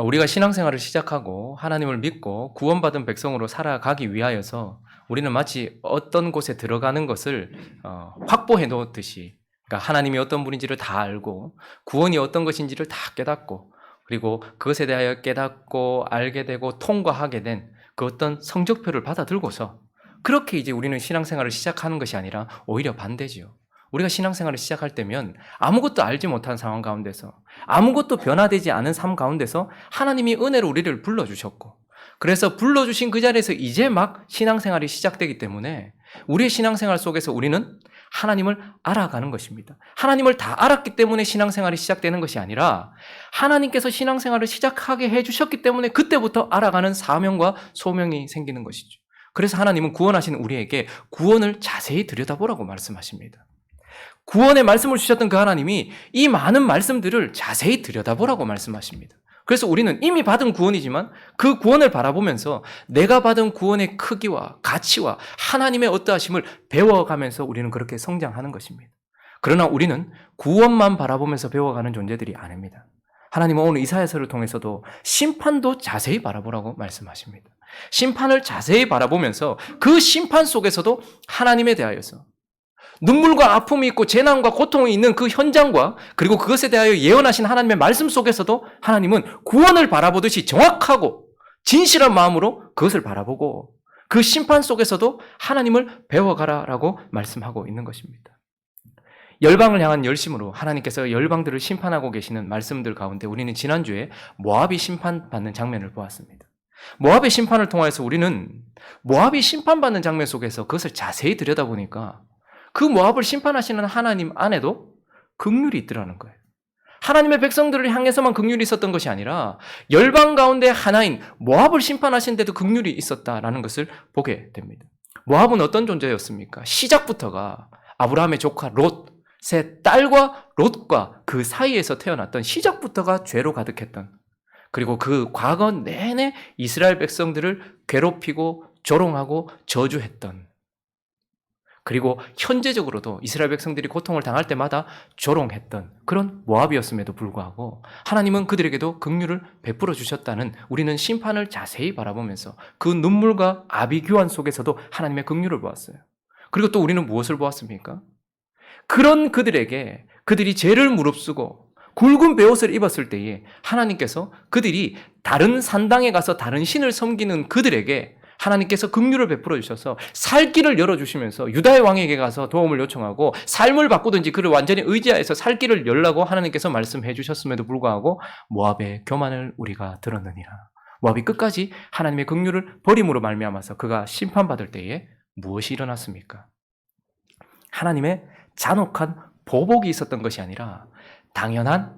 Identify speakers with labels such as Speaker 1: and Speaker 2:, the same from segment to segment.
Speaker 1: 우리가 신앙생활을 시작하고 하나님을 믿고 구원받은 백성으로 살아가기 위하여서 우리는 마치 어떤 곳에 들어가는 것을 확보해 놓듯이, 그러니까 하나님이 어떤 분인지를 다 알고 구원이 어떤 것인지를 다 깨닫고 그리고 그것에 대하여 깨닫고 알게 되고 통과하게 된 그 어떤 성적표를 받아들고서 그렇게 이제 우리는 신앙생활을 시작하는 것이 아니라 오히려 반대지요. 우리가 신앙생활을 시작할 때면 아무것도 알지 못한 상황 가운데서 아무것도 변화되지 않은 삶 가운데서 하나님이 은혜로 우리를 불러주셨고, 그래서 불러주신 그 자리에서 이제 막 신앙생활이 시작되기 때문에 우리의 신앙생활 속에서 우리는 하나님을 알아가는 것입니다. 하나님을 다 알았기 때문에 신앙생활이 시작되는 것이 아니라 하나님께서 신앙생활을 시작하게 해주셨기 때문에 그때부터 알아가는 사명과 소명이 생기는 것이죠. 그래서 하나님은 구원하신 우리에게 구원을 자세히 들여다보라고 말씀하십니다. 구원의 말씀을 주셨던 그 하나님이 이 많은 말씀들을 자세히 들여다보라고 말씀하십니다. 그래서 우리는 이미 받은 구원이지만 그 구원을 바라보면서 내가 받은 구원의 크기와 가치와 하나님의 어떠하심을 배워가면서 우리는 그렇게 성장하는 것입니다. 그러나 우리는 구원만 바라보면서 배워가는 존재들이 아닙니다. 하나님은 오늘 이사야서를 통해서도 심판도 자세히 바라보라고 말씀하십니다. 심판을 자세히 바라보면서 그 심판 속에서도 하나님에 대하여서 눈물과 아픔이 있고 재난과 고통이 있는 그 현장과 그리고 그것에 대하여 예언하신 하나님의 말씀 속에서도 하나님은 구원을 바라보듯이 정확하고 진실한 마음으로 그것을 바라보고 그 심판 속에서도 하나님을 배워가라라고 말씀하고 있는 것입니다. 열방을 향한 열심으로 하나님께서 열방들을 심판하고 계시는 말씀들 가운데 우리는 지난주에 모압이 심판받는 장면을 보았습니다. 모압의 심판을 통해서 우리는 모압이 심판받는 장면 속에서 그것을 자세히 들여다보니까 그 모압을 심판하시는 하나님 안에도 긍휼이 있더라는 거예요. 하나님의 백성들을 향해서만 긍휼이 있었던 것이 아니라 열방 가운데 하나인 모압을 심판하신 데도 긍휼이 있었다라는 것을 보게 됩니다. 모압은 어떤 존재였습니까? 시작부터가 아브라함의 조카 롯의 딸과 롯과 그 사이에서 태어났던 시작부터가 죄로 가득했던, 그리고 그 과거 내내 이스라엘 백성들을 괴롭히고 조롱하고 저주했던, 그리고 현재적으로도 이스라엘 백성들이 고통을 당할 때마다 조롱했던 그런 모압이었음에도 불구하고 하나님은 그들에게도 긍휼을 베풀어 주셨다는, 우리는 심판을 자세히 바라보면서 그 눈물과 아비규환 속에서도 하나님의 긍휼을 보았어요. 그리고 또 우리는 무엇을 보았습니까? 그런 그들에게 그들이 죄를 무릅쓰고 굵은 베옷을 입었을 때에 하나님께서 그들이 다른 산당에 가서 다른 신을 섬기는 그들에게 하나님께서 긍휼을 베풀어 주셔서 살 길을 열어주시면서 유다의 왕에게 가서 도움을 요청하고 삶을 바꾸든지 그를 완전히 의지하여서 살 길을 열라고 하나님께서 말씀해 주셨음에도 불구하고 모압의 교만을 우리가 들었느니라. 모압이 끝까지 하나님의 긍휼을 버림으로 말미암아서 그가 심판받을 때에 무엇이 일어났습니까? 하나님의 잔혹한 보복이 있었던 것이 아니라 당연한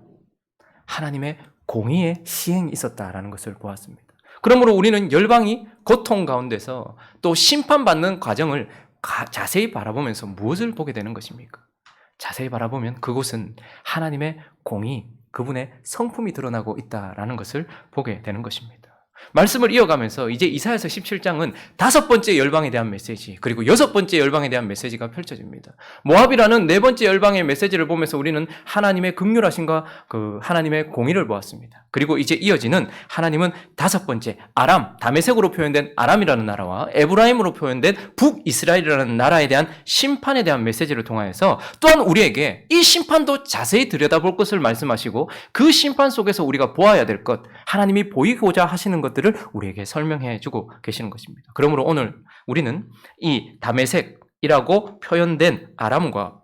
Speaker 1: 하나님의 공의의 시행이 있었다라는 것을 보았습니다. 그러므로 우리는 열방이 고통 가운데서 또 심판받는 과정을 자세히 바라보면서 무엇을 보게 되는 것입니까? 자세히 바라보면 그곳은 하나님의 공의, 그분의 성품이 드러나고 있다라는 것을 보게 되는 것입니다. 말씀을 이어가면서 이제 이사야서 17장은 5번째 열방에 대한 메시지, 그리고 6번째 열방에 대한 메시지가 펼쳐집니다. 모압이라는 4번째 열방의 메시지를 보면서 우리는 하나님의 긍휼하심과 그 하나님의 공의를 보았습니다. 그리고 이제 이어지는 하나님은 5번째 아람, 다메섹으로 표현된 아람이라는 나라와 에브라임으로 표현된 북이스라엘이라는 나라에 대한 심판에 대한 메시지를 통하여서 또한 우리에게 이 심판도 자세히 들여다볼 것을 말씀하시고 그 심판 속에서 우리가 보아야 될 것, 하나님이 보이고자 하시는 것들을 우리에게 설명해 주고 계시는 것입니다. 그러므로 오늘 우리는 이 다메섹이라고 표현된 아람과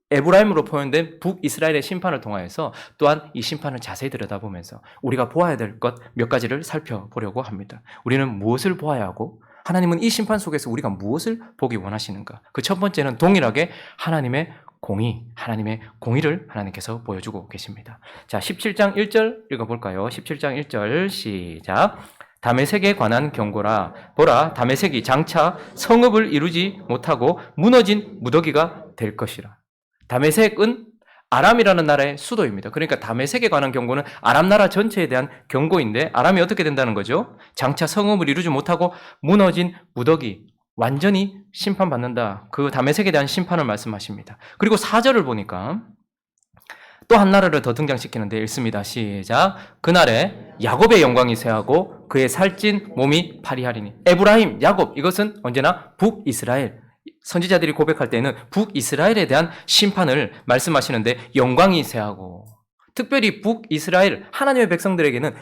Speaker 1: 에브라임으로 표현된 북이스라엘의 심판을 통하여서 또한 이 심판을 자세히 들여다보면서 우리가 보아야 될 것 몇 가지를 살펴보려고 합니다. 우리는 무엇을 보아야 하고 하나님은 이 심판 속에서 우리가 무엇을 보기 원하시는가? 그 첫 번째는 동일하게 하나님의 공의, 하나님의 공의를 하나님께서 보여주고 계십니다. 자, 17장 1절 읽어볼까요? 17장 1절 시작. 다메섹에 관한 경고라. 보라, 다메섹이 장차 성읍을 이루지 못하고 무너진 무더기가 될 것이라. 다메섹은 아람이라는 나라의 수도입니다. 그러니까 다메섹에 관한 경고는 아람 나라 전체에 대한 경고인데 아람이 어떻게 된다는 거죠? 장차 성읍을 이루지 못하고 무너진 무더기, 완전히 심판받는다. 그 다메섹에 대한 심판을 말씀하십니다. 그리고 4절을 보니까 또 한 나라를 더 등장시키는데 읽습니다. 시작. 그날에 야곱의 영광이 쇠하고 그의 살찐 몸이 파리하리니. 에브라임, 야곱, 이것은 언제나 북이스라엘. 선지자들이 고백할 때는 북이스라엘에 대한 심판을 말씀하시는데 영광이 쇠하고, 특별히 북이스라엘 하나님의 백성들에게는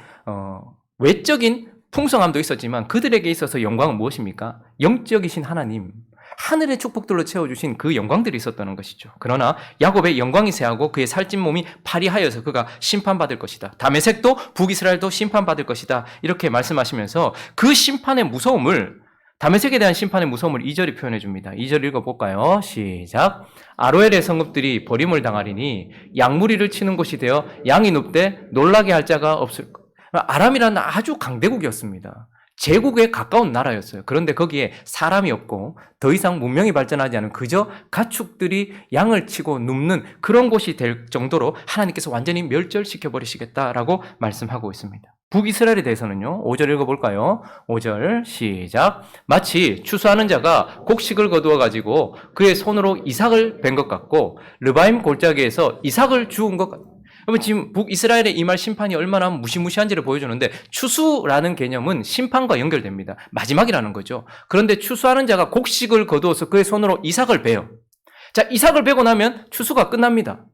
Speaker 1: 외적인 풍성함도 있었지만 그들에게 있어서 영광은 무엇입니까? 영적이신 하나님, 하늘의 축복들로 채워주신 그 영광들이 있었다는 것이죠. 그러나 야곱의 영광이 쇠하고 그의 살찐 몸이 파리하여서 그가 심판받을 것이다. 다메섹도 북이스라엘도 심판받을 것이다. 이렇게 말씀하시면서 그 심판의 무서움을, 다메섹에 대한 심판의 무서움을 2절이 표현해 줍니다. 2절 읽어볼까요? 시작. 아로엘의 성읍들이 버림을 당하리니 양무리를 치는 곳이 되어 양이 눕되 놀라게 할 자가 없을 것. 아람이라는 아주 강대국이었습니다. 제국에 가까운 나라였어요. 그런데 거기에 사람이 없고 더 이상 문명이 발전하지 않은 그저 가축들이 양을 치고 눕는 그런 곳이 될 정도로 하나님께서 완전히 멸절시켜 버리시겠다라고 말씀하고 있습니다. 북이스라엘에 대해서는요, 5절 읽어볼까요? 5절 시작. 마치 추수하는 자가 곡식을 거두어 가지고 그의 손으로 이삭을 벤 것 같고 르바임 골짜기에서 이삭을 주운 것 같고. 그러면 지금 북이스라엘의 임할 심판이 얼마나 무시무시한지를 보여주는데, 추수라는 개념은 심판과 연결됩니다. 마지막이라는 거죠. 그런데 추수하는 자가 곡식을 거두어서 그의 손으로 이삭을 베요. 자, 이삭을 베고 나면 추수가 끝납니다.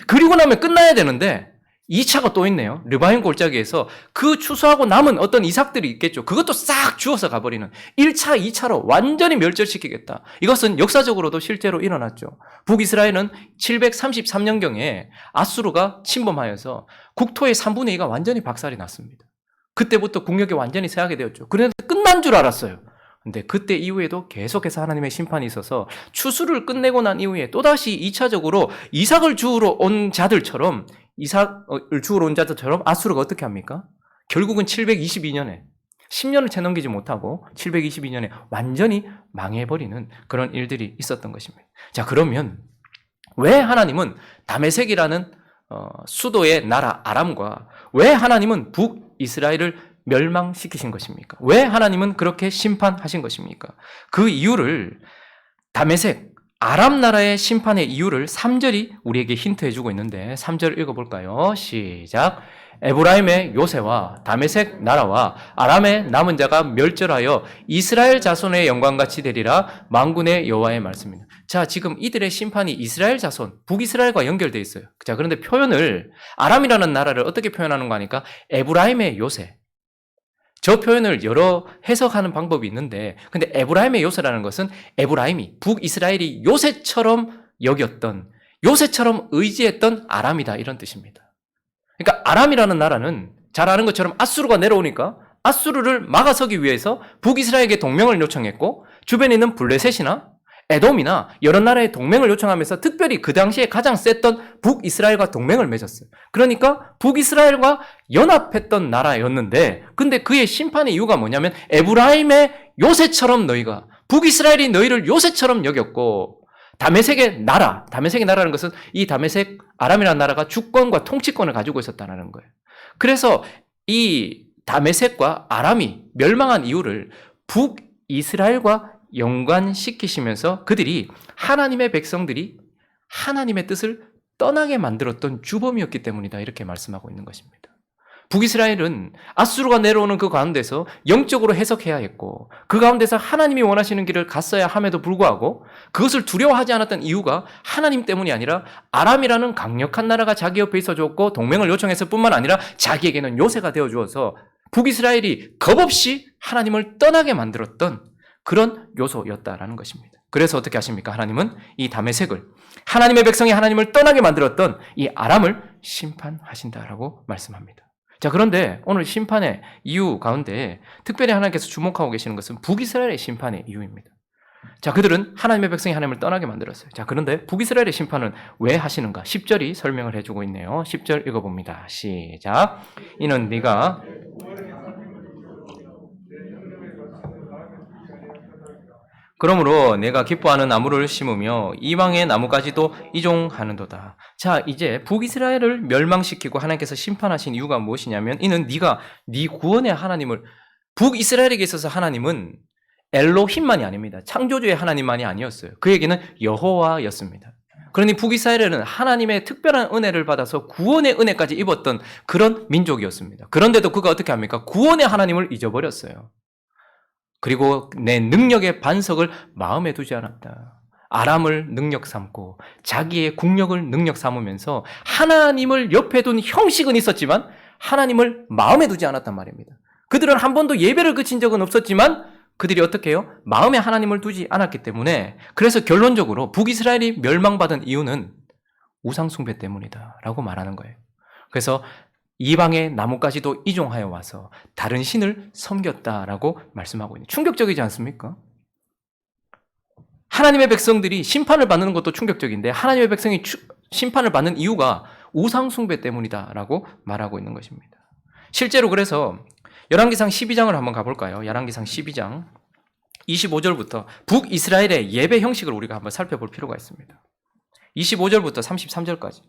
Speaker 1: 그리고 나면 끝나야 되는데 2차가 또 있네요. 르바임 골짜기에서 그 추수하고 남은 어떤 이삭들이 있겠죠. 그것도 싹 주워서 가버리는 1차, 2차로 완전히 멸절시키겠다. 이것은 역사적으로도 실제로 일어났죠. 북이스라엘은 733년경에 아수르가 침범하여서 국토의 3분의 2가 완전히 박살이 났습니다. 그때부터 국력이 완전히 쇠하게 되었죠. 그런데 끝난 줄 알았어요. 근데 그때 이후에도 계속해서 하나님의 심판이 있어서 추수를 끝내고 난 이후에 또다시 2차적으로 이삭을 주우러 온 자들처럼, 이삭을 주우러 온 자들처럼 아수르가 어떻게 합니까? 결국은 722년에 10년을 채 넘기지 못하고 722년에 완전히 망해버리는 그런 일들이 있었던 것입니다. 자, 그러면 왜 하나님은 다메섹이라는 수도의 나라 아람과 왜 하나님은 북이스라엘을 멸망시키신 것입니까? 왜 하나님은 그렇게 심판하신 것입니까? 그 이유를, 다메섹, 아람 나라의 심판의 이유를 3절이 우리에게 힌트해주고 있는데 3절 읽어볼까요? 시작. 에브라임의 요새와 다메섹 나라와 아람의 남은 자가 멸절하여 이스라엘 자손의 영광같이 되리라. 만군의 여호와의 말씀입니다. 자, 지금 이들의 심판이 이스라엘 자손, 북이스라엘과 연결되어 있어요. 자, 그런데 표현을, 아람이라는 나라를 어떻게 표현하는 거 아니까? 에브라임의 요새. 저 표현을 여러 해석하는 방법이 있는데, 근데 에브라임의 요새라는 것은 에브라임이, 북이스라엘이 요새처럼 여겼던, 요새처럼 의지했던 아람이다, 이런 뜻입니다. 그러니까 아람이라는 나라는 잘 아는 것처럼 아수르가 내려오니까 아수르를 막아서기 위해서 북이스라엘에게 동맹을 요청했고, 주변에 있는 블레셋이나 에돔이나 여러 나라의 동맹을 요청하면서 특별히 그 당시에 가장 셌던 북이스라엘과 동맹을 맺었어요. 그러니까 북이스라엘과 연합했던 나라였는데, 근데 그의 심판의 이유가 뭐냐면 에브라임의 요새처럼 너희가, 북이스라엘이 너희를 요새처럼 여겼고, 다메섹의 나라라는 것은 이 다메섹 아람이라는 나라가 주권과 통치권을 가지고 있었다는 거예요. 그래서 이 다메섹과 아람이 멸망한 이유를 북이스라엘과 연관시키시면서 그들이, 하나님의 백성들이 하나님의 뜻을 떠나게 만들었던 주범이었기 때문이다, 이렇게 말씀하고 있는 것입니다. 북이스라엘은 아수르가 내려오는 그 가운데서 영적으로 해석해야 했고, 그 가운데서 하나님이 원하시는 길을 갔어야 함에도 불구하고 그것을 두려워하지 않았던 이유가 하나님 때문이 아니라 아람이라는 강력한 나라가 자기 옆에 있어줬고 동맹을 요청했을 뿐만 아니라 자기에게는 요새가 되어주어서 북이스라엘이 겁없이 하나님을 떠나게 만들었던 그런 요소였다라는 것입니다. 그래서 어떻게 하십니까? 하나님은 이 다메섹을, 하나님의 백성이 하나님을 떠나게 만들었던 이 아람을 심판하신다라고 말씀합니다. 자, 그런데 오늘 심판의 이유 가운데 특별히 하나님께서 주목하고 계시는 것은 북이스라엘의 심판의 이유입니다. 자, 그들은 하나님의 백성이 하나님을 떠나게 만들었어요. 자, 그런데 북이스라엘의 심판은 왜 하시는가? 10절이 설명을 해주고 있네요. 10절 읽어봅니다. 시작. 이는 네가 그러므로 내가 기뻐하는 나무를 심으며 이방의 나무까지도 이종하는도다. 자, 이제 북이스라엘을 멸망시키고 하나님께서 심판하신 이유가 무엇이냐면, 이는 네가 네 구원의 하나님을, 북이스라엘에게 있어서 하나님은 엘로힘만이 아닙니다. 창조주의 하나님만이 아니었어요. 그에게는 여호와였습니다. 그러니 북이스라엘은 하나님의 특별한 은혜를 받아서 구원의 은혜까지 입었던 그런 민족이었습니다. 그런데도 그가 어떻게 합니까? 구원의 하나님을 잊어버렸어요. 그리고 내 능력의 반석을 마음에 두지 않았다. 아람을 능력 삼고 자기의 국력을 능력 삼으면서 하나님을 옆에 둔 형식은 있었지만 하나님을 마음에 두지 않았단 말입니다. 그들은 한 번도 예배를 그친 적은 없었지만 그들이 어떻게 해요? 마음에 하나님을 두지 않았기 때문에 그래서 결론적으로 북이스라엘이 멸망받은 이유는 우상숭배 때문이다 라고 말하는 거예요. 그래서 이방의 나무까지도 이종하여 와서 다른 신을 섬겼다라고 말씀하고 있는, 충격적이지 않습니까? 하나님의 백성들이 심판을 받는 것도 충격적인데 하나님의 백성이 심판을 받는 이유가 우상숭배 때문이다라고 말하고 있는 것입니다. 실제로 그래서 열왕기상 12장을 한번 가볼까요? 열왕기상 12장 25절부터 북이스라엘의 예배 형식을 우리가 한번 살펴볼 필요가 있습니다. 25절부터 33절까지.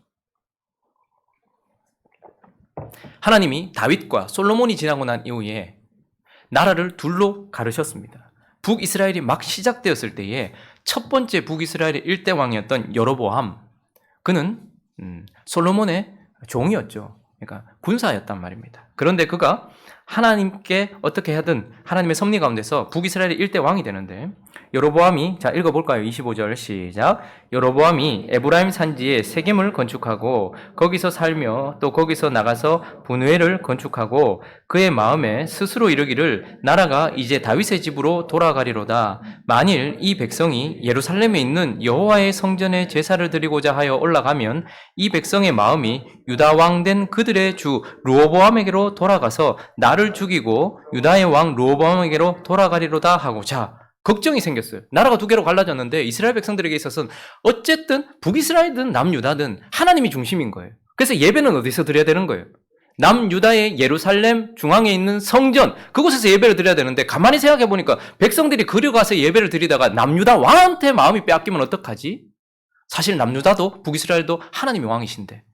Speaker 1: 하나님이 다윗과 솔로몬이 지나고 난 이후에 나라를 둘로 가르셨습니다. 북이스라엘이 막 시작되었을 때에 첫 번째 북이스라엘의 일대 왕이었던 여로보암, 그는 솔로몬의 종이었죠. 그러니까 군사였단 말입니다. 그런데 그가 하나님께 어떻게 하든 하나님의 섭리 가운데서 북이스라엘의 일대 왕이 되는데, 여로보암이, 자 읽어볼까요? 25절 시작. 여로보암이 에브라임 산지에 세겜을 건축하고 거기서 살며 또 거기서 나가서 분회를 건축하고 그의 마음에 스스로 이르기를 나라가 이제 다윗의 집으로 돌아가리로다. 만일 이 백성이 예루살렘에 있는 여호와의 성전에 제사를 드리고자 하여 올라가면 이 백성의 마음이 유다 왕 된 그들의 주 르호보암에게로 돌아가서 나를 죽이고 유다의 왕 르호보암에게로 돌아가리로다 하고, 자 걱정이 생겼어요. 나라가 두 개로 갈라졌는데 이스라엘 백성들에게 있어서는 어쨌든 북이스라엘든 남유다든 하나님이 중심인 거예요. 그래서 예배는 어디서 드려야 되는 거예요? 남유다의 예루살렘 중앙에 있는 성전, 그곳에서 예배를 드려야 되는데 가만히 생각해 보니까 백성들이 그리 가서 예배를 드리다가 남유다 왕한테 마음이 빼앗기면 어떡하지? 사실 남유다도 북이스라엘도 하나님이 왕이신데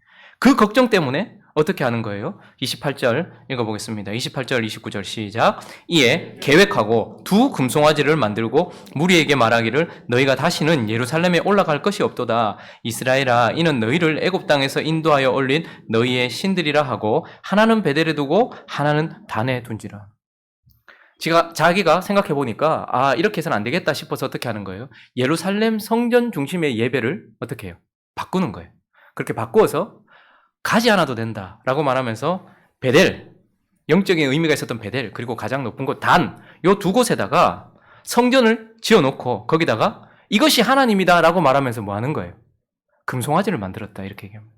Speaker 1: 그 걱정 때문에 어떻게 하는 거예요? 28절 읽어보겠습니다. 28절 29절 시작. 이에 계획하고 두 금송아지를 만들고 무리에게 말하기를 너희가 다시는 예루살렘에 올라갈 것이 없도다. 이스라엘아, 이는 너희를 애굽 땅에서 인도하여 올린 너희의 신들이라 하고 하나는 베델에 두고 하나는 단에 둔지라. 자기가 생각해 보니까 이렇게 해서는 안 되겠다 싶어서 어떻게 하는 거예요? 예루살렘 성전 중심의 예배를 어떻게 해요? 바꾸는 거예요. 그렇게 바꾸어서 가지 않아도 된다라고 말하면서 베델, 영적인 의미가 있었던 베델, 그리고 가장 높은 곳 단, 요 두 곳에다가 성전을 지어놓고 거기다가 이것이 하나님이다라고 말하면서 뭐 하는 거예요? 금송아지를 만들었다, 이렇게 얘기합니다.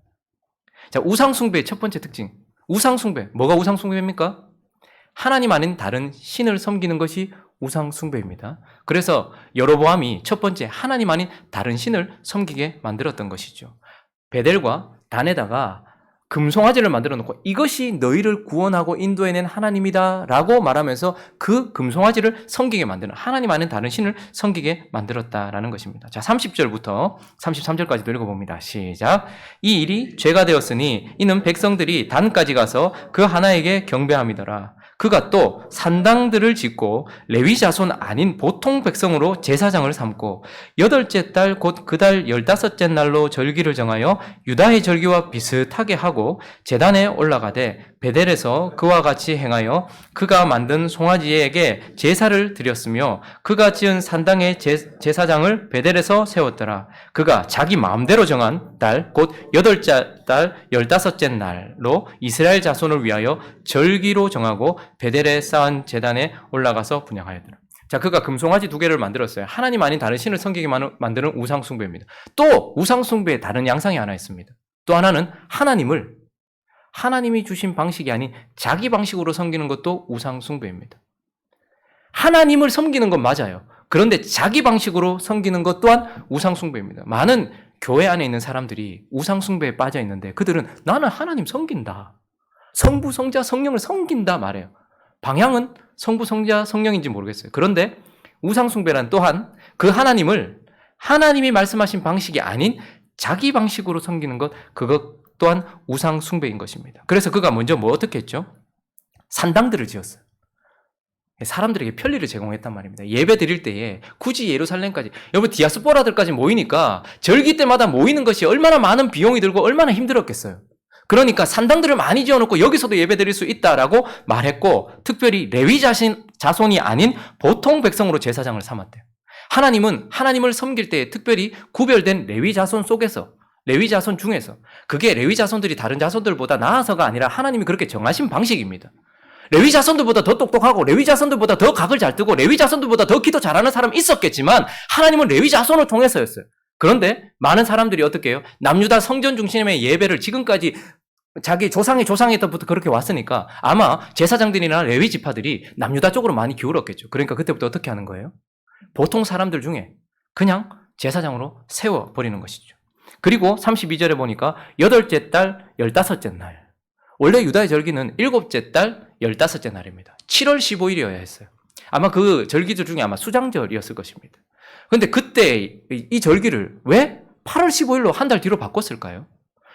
Speaker 1: 자, 우상숭배의 첫 번째 특징. 우상숭배. 뭐가 우상숭배입니까? 하나님 아닌 다른 신을 섬기는 것이 우상숭배입니다. 그래서 여로보암이 첫 번째 하나님 아닌 다른 신을 섬기게 만들었던 것이죠. 베델과 단에다가 금송아지를 만들어 놓고 이것이 너희를 구원하고 인도해낸 하나님이다 라고 말하면서 그 금송아지를 섬기게 만드는, 하나님 아닌 다른 신을 섬기게 만들었다라는 것입니다. 자, 30절부터 33절까지도 읽어봅니다. 시작. 이 일이 죄가 되었으니 이는 백성들이 단까지 가서 그 하나에게 경배함이더라. 그가 또 산당들을 짓고 레위 자손 아닌 보통 백성으로 제사장을 삼고 8째 달 곧 그 달 15째 날로 절기를 정하여 유다의 절기와 비슷하게 하고 제단에 올라가되 베델에서 그와 같이 행하여 그가 만든 송아지에게 제사를 드렸으며 그가 지은 산당의 제사장을 베델에서 세웠더라. 그가 자기 마음대로 정한 달 곧 8째 달 15째 날로 이스라엘 자손을 위하여 절기로 정하고 베델에 쌓은 제단에 올라가서 분향하였더라. 자, 그가 금송아지 2개를 만들었어요. 하나님 아닌 다른 신을 섬기게 만드는 우상숭배입니다. 또 우상숭배의 다른 양상이 하나 있습니다. 또 하나는 하나님이 주신 방식이 아닌 자기 방식으로 섬기는 것도 우상숭배입니다. 하나님을 섬기는 건 맞아요. 그런데 자기 방식으로 섬기는 것 또한 우상숭배입니다. 많은 교회 안에 있는 사람들이 우상숭배에 빠져 있는데 그들은 나는 하나님 섬긴다, 성부, 성자, 성령을 섬긴다 말해요. 방향은 성부, 성자, 성령인지 모르겠어요. 그런데 우상숭배란 또한 그 하나님이 말씀하신 방식이 아닌 자기 방식으로 섬기는 것, 그것 또한 우상숭배인 것입니다. 그래서 그가 먼저 어떻게 했죠? 산당들을 지었어요. 사람들에게 편리를 제공했단 말입니다. 예배 드릴 때에 굳이 예루살렘까지, 여러분 디아스포라들까지 모이니까 절기 때마다 모이는 것이 얼마나 많은 비용이 들고 얼마나 힘들었겠어요. 그러니까 산당들을 많이 지어놓고 여기서도 예배 드릴 수 있다라고 말했고, 특별히 레위 자손이 아닌 보통 백성으로 제사장을 삼았대요. 하나님은 하나님을 섬길 때 특별히 구별된 레위 자손 속에서, 레위 자손 중에서, 그게 레위 자손들이 다른 자손들보다 나아서가 아니라 하나님이 그렇게 정하신 방식입니다. 레위 자손들보다 더 똑똑하고 레위 자손들보다 더 각을 잘 뜨고 레위 자손들보다 더 기도 잘하는 사람이 있었겠지만 하나님은 레위 자손을 통해서였어요. 그런데 많은 사람들이 어떻게 해요? 남유다 성전 중심의 예배를 지금까지 자기 조상이 조상에서부터 그렇게 왔으니까 아마 제사장들이나 레위 지파들이 남유다 쪽으로 많이 기울었겠죠. 그러니까 그때부터 어떻게 하는 거예요? 보통 사람들 중에 그냥 제사장으로 세워버리는 것이죠. 그리고 32절에 보니까 8째 달 15째 날, 원래 유다의 절기는 7째 달 15째 날입니다. 7월 15일이어야 했어요. 아마 그 절기들 중에 아마 수장절이었을 것입니다. 그런데 그때 이 절기를 왜 8월 15일로 한 달 뒤로 바꿨을까요?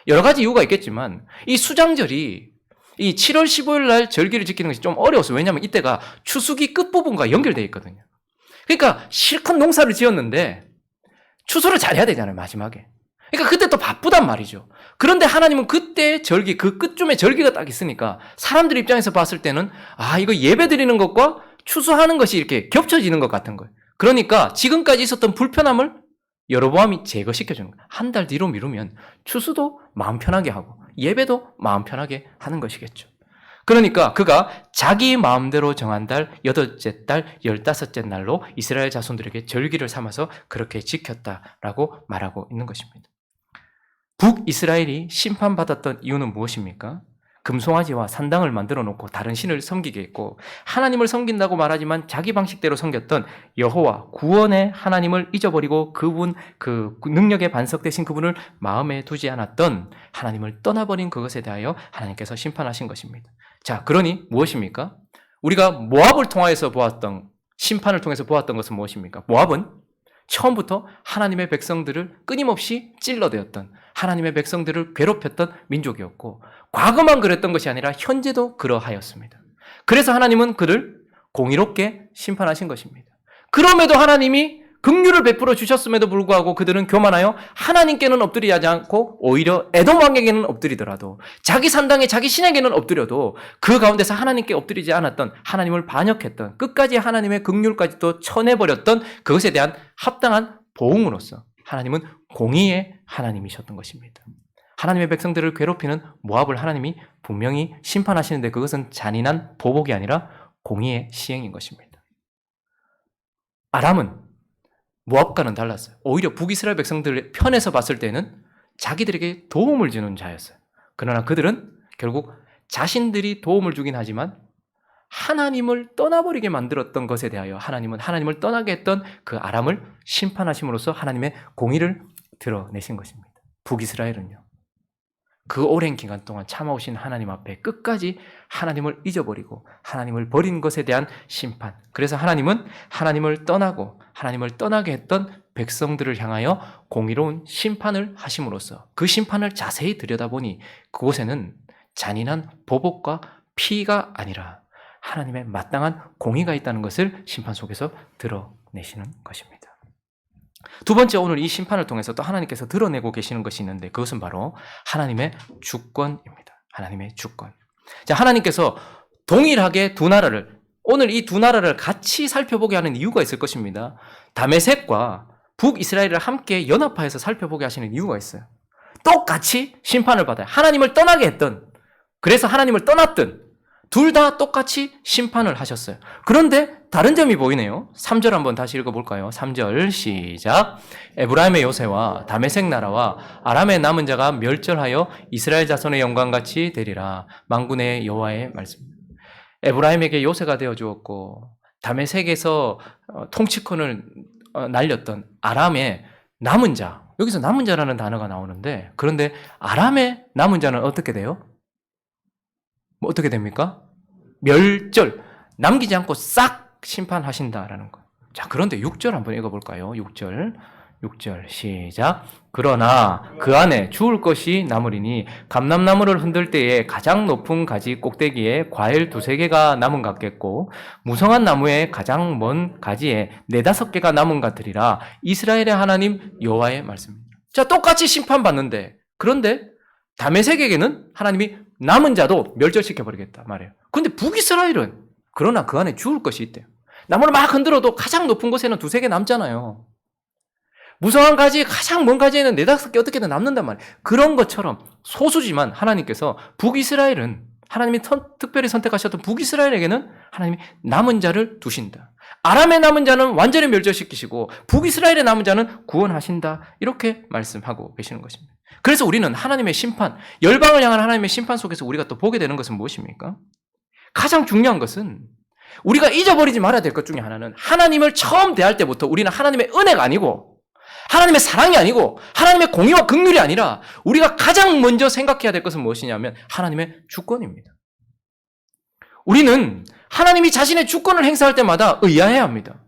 Speaker 1: 여러 가지 이유가 있겠지만 이 수장절이 이 7월 15일 날 절기를 지키는 것이 좀 어려웠어요. 왜냐하면 이때가 추수기 끝부분과 연결되어 있거든요. 그러니까 실컷 농사를 지었는데 추수를 잘해야 되잖아요, 마지막에. 그러니까 그때 또 바쁘단 말이죠. 그런데 하나님은 그때 절기, 그 끝쯤에 절기가 딱 있으니까 사람들 입장에서 봤을 때는 이거 예배 드리는 것과 추수하는 것이 이렇게 겹쳐지는 것 같은 거예요. 그러니까 지금까지 있었던 불편함을 여로보암이 제거시켜주는 거예요. 한 달 뒤로 미루면 추수도 마음 편하게 하고 예배도 마음 편하게 하는 것이겠죠. 그러니까 그가 자기 마음대로 정한 달 8째 달 15째 날로 이스라엘 자손들에게 절기를 삼아서 그렇게 지켰다라고 말하고 있는 것입니다. 북이스라엘이 심판받았던 이유는 무엇입니까? 금송아지와 산당을 만들어 놓고 다른 신을 섬기게 했고, 하나님을 섬긴다고 말하지만 자기 방식대로 섬겼던 여호와 구원의 하나님을 잊어버리고 그분, 그 능력의 반석 되신 그분을 마음에 두지 않았던 하나님을 떠나버린 그것에 대하여 하나님께서 심판하신 것입니다. 자, 그러니 무엇입니까? 우리가 모압을 통하여서 보았던, 심판을 통해서 보았던 것은 무엇입니까? 모압은 처음부터 하나님의 백성들을 끊임없이 찔러대었던, 하나님의 백성들을 괴롭혔던 민족이었고, 과거만 그랬던 것이 아니라 현재도 그러하였습니다. 그래서 하나님은 그를 공의롭게 심판하신 것입니다. 그럼에도 하나님이 긍휼을 베풀어 주셨음에도 불구하고 그들은 교만하여 하나님께는 엎드리지 않고 오히려 에돔 왕에게는 엎드리더라도, 자기 산당에 자기 신에게는 엎드려도 그 가운데서 하나님께 엎드리지 않았던, 하나님을 반역했던, 끝까지 하나님의 긍휼까지도 쳐내버렸던 그것에 대한 합당한 보응으로서 하나님은 공의의 하나님이셨던 것입니다. 하나님의 백성들을 괴롭히는 모압을 하나님이 분명히 심판하시는데 그것은 잔인한 보복이 아니라 공의의 시행인 것입니다. 아람은 모압과는 달랐어요. 오히려 북이스라엘 백성들 편에서 봤을 때는 자기들에게 도움을 주는 자였어요. 그러나 그들은 결국 자신들이 도움을 주긴 하지만 하나님을 떠나버리게 만들었던 것에 대하여 하나님은 하나님을 떠나게 했던 그 아람을 심판하심으로써 하나님의 공의를 드러내신 것입니다. 북이스라엘은요, 그 오랜 기간 동안 참아오신 하나님 앞에 끝까지 하나님을 잊어버리고 하나님을 버린 것에 대한 심판. 그래서 하나님은 하나님을 떠나고 하나님을 떠나게 했던 백성들을 향하여 공의로운 심판을 하심으로써 그 심판을 자세히 들여다보니 그곳에는 잔인한 보복과 피가 아니라 하나님의 마땅한 공의가 있다는 것을 심판 속에서 드러내시는 것입니다. 두 번째, 오늘 이 심판을 통해서 또 하나님께서 드러내고 계시는 것이 있는데 그것은 바로 하나님의 주권입니다. 하나님의 주권. 자, 하나님께서 동일하게 두 나라를, 오늘 이 두 나라를 같이 살펴보게 하는 이유가 있을 것입니다. 다메섹과 북이스라엘을 함께 연합하여서 살펴보게 하시는 이유가 있어요. 똑같이 심판을 받아요. 하나님을 떠나게 했던, 그래서 하나님을 떠났던 둘 다 똑같이 심판을 하셨어요. 그런데 다른 점이 보이네요. 3절 한번 다시 읽어볼까요? 3절 시작. 에브라임의 요새와 다메섹 나라와 아람의 남은 자가 멸절하여 이스라엘 자손의 영광같이 되리라. 만군의 여호와의 말씀. 에브라임에게 요새가 되어 주었고 다메섹에서 통치권을 날렸던 아람의 남은 자, 여기서 남은 자라는 단어가 나오는데, 그런데 아람의 남은 자는 어떻게 돼요? 어떻게 됩니까? 멸절, 남기지 않고 싹 심판하신다라는 거. 자, 그런데 6절 한번 읽어볼까요? 6절 6절 시작. 그러나 그 안에 주울 것이 남으리니 감람나무를 흔들 때에 가장 높은 가지 꼭대기에 과일 2-3개가 남은 같겠고 무성한 나무의 가장 먼 가지에 4-5개가 남은 같으리라. 이스라엘의 하나님 여호와의 말씀입니다. 자, 똑같이 심판받는데, 그런데 다메섹에게는 하나님이 남은 자도 멸절시켜버리겠다 말이에요. 그런데 북이스라엘은 그러나 그 안에 주울 것이 있대요. 나무를 막 흔들어도 가장 높은 곳에는 2-3개 남잖아요. 무성한 가지, 가장 먼 가지에는 4-5개 어떻게든 남는단 말이에요. 그런 것처럼 소수지만 하나님께서 북이스라엘은, 하나님이 특별히 선택하셨던 북이스라엘에게는 하나님이 남은 자를 두신다. 아람의 남은 자는 완전히 멸절시키시고 북이스라엘의 남은 자는 구원하신다. 이렇게 말씀하고 계시는 것입니다. 그래서 우리는 하나님의 심판, 열방을 향한 하나님의 심판 속에서 우리가 또 보게 되는 것은 무엇입니까? 가장 중요한 것은 우리가 잊어버리지 말아야 될 것 중에 하나는, 하나님을 처음 대할 때부터 우리는 하나님의 은혜가 아니고 하나님의 사랑이 아니고 하나님의 공의와 긍휼이 아니라 우리가 가장 먼저 생각해야 될 것은 무엇이냐면 하나님의 주권입니다. 우리는 하나님이 자신의 주권을 행사할 때마다 의아해야 합니다.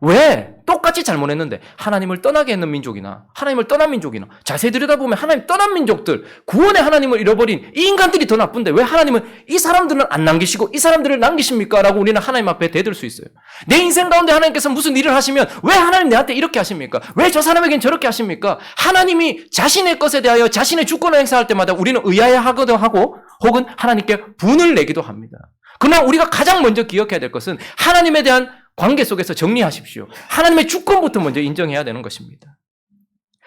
Speaker 1: 왜? 똑같이 잘못했는데 하나님을 떠나게 했는 민족이나 하나님을 떠난 민족이나 자세히 들여다보면 하나님 떠난 민족들, 구원의 하나님을 잃어버린 이 인간들이 더 나쁜데 왜 하나님은 이 사람들은 안 남기시고 이 사람들을 남기십니까? 라고 우리는 하나님 앞에 대들 수 있어요. 내 인생 가운데 하나님께서 무슨 일을 하시면 왜 하나님 내한테 이렇게 하십니까? 왜 저 사람에겐 저렇게 하십니까? 하나님이 자신의 것에 대하여 자신의 주권을 행사할 때마다 우리는 의아해하기도 하고 혹은 하나님께 분을 내기도 합니다. 그러나 우리가 가장 먼저 기억해야 될 것은 하나님에 대한 관계 속에서 정리하십시오. 하나님의 주권부터 먼저 인정해야 되는 것입니다.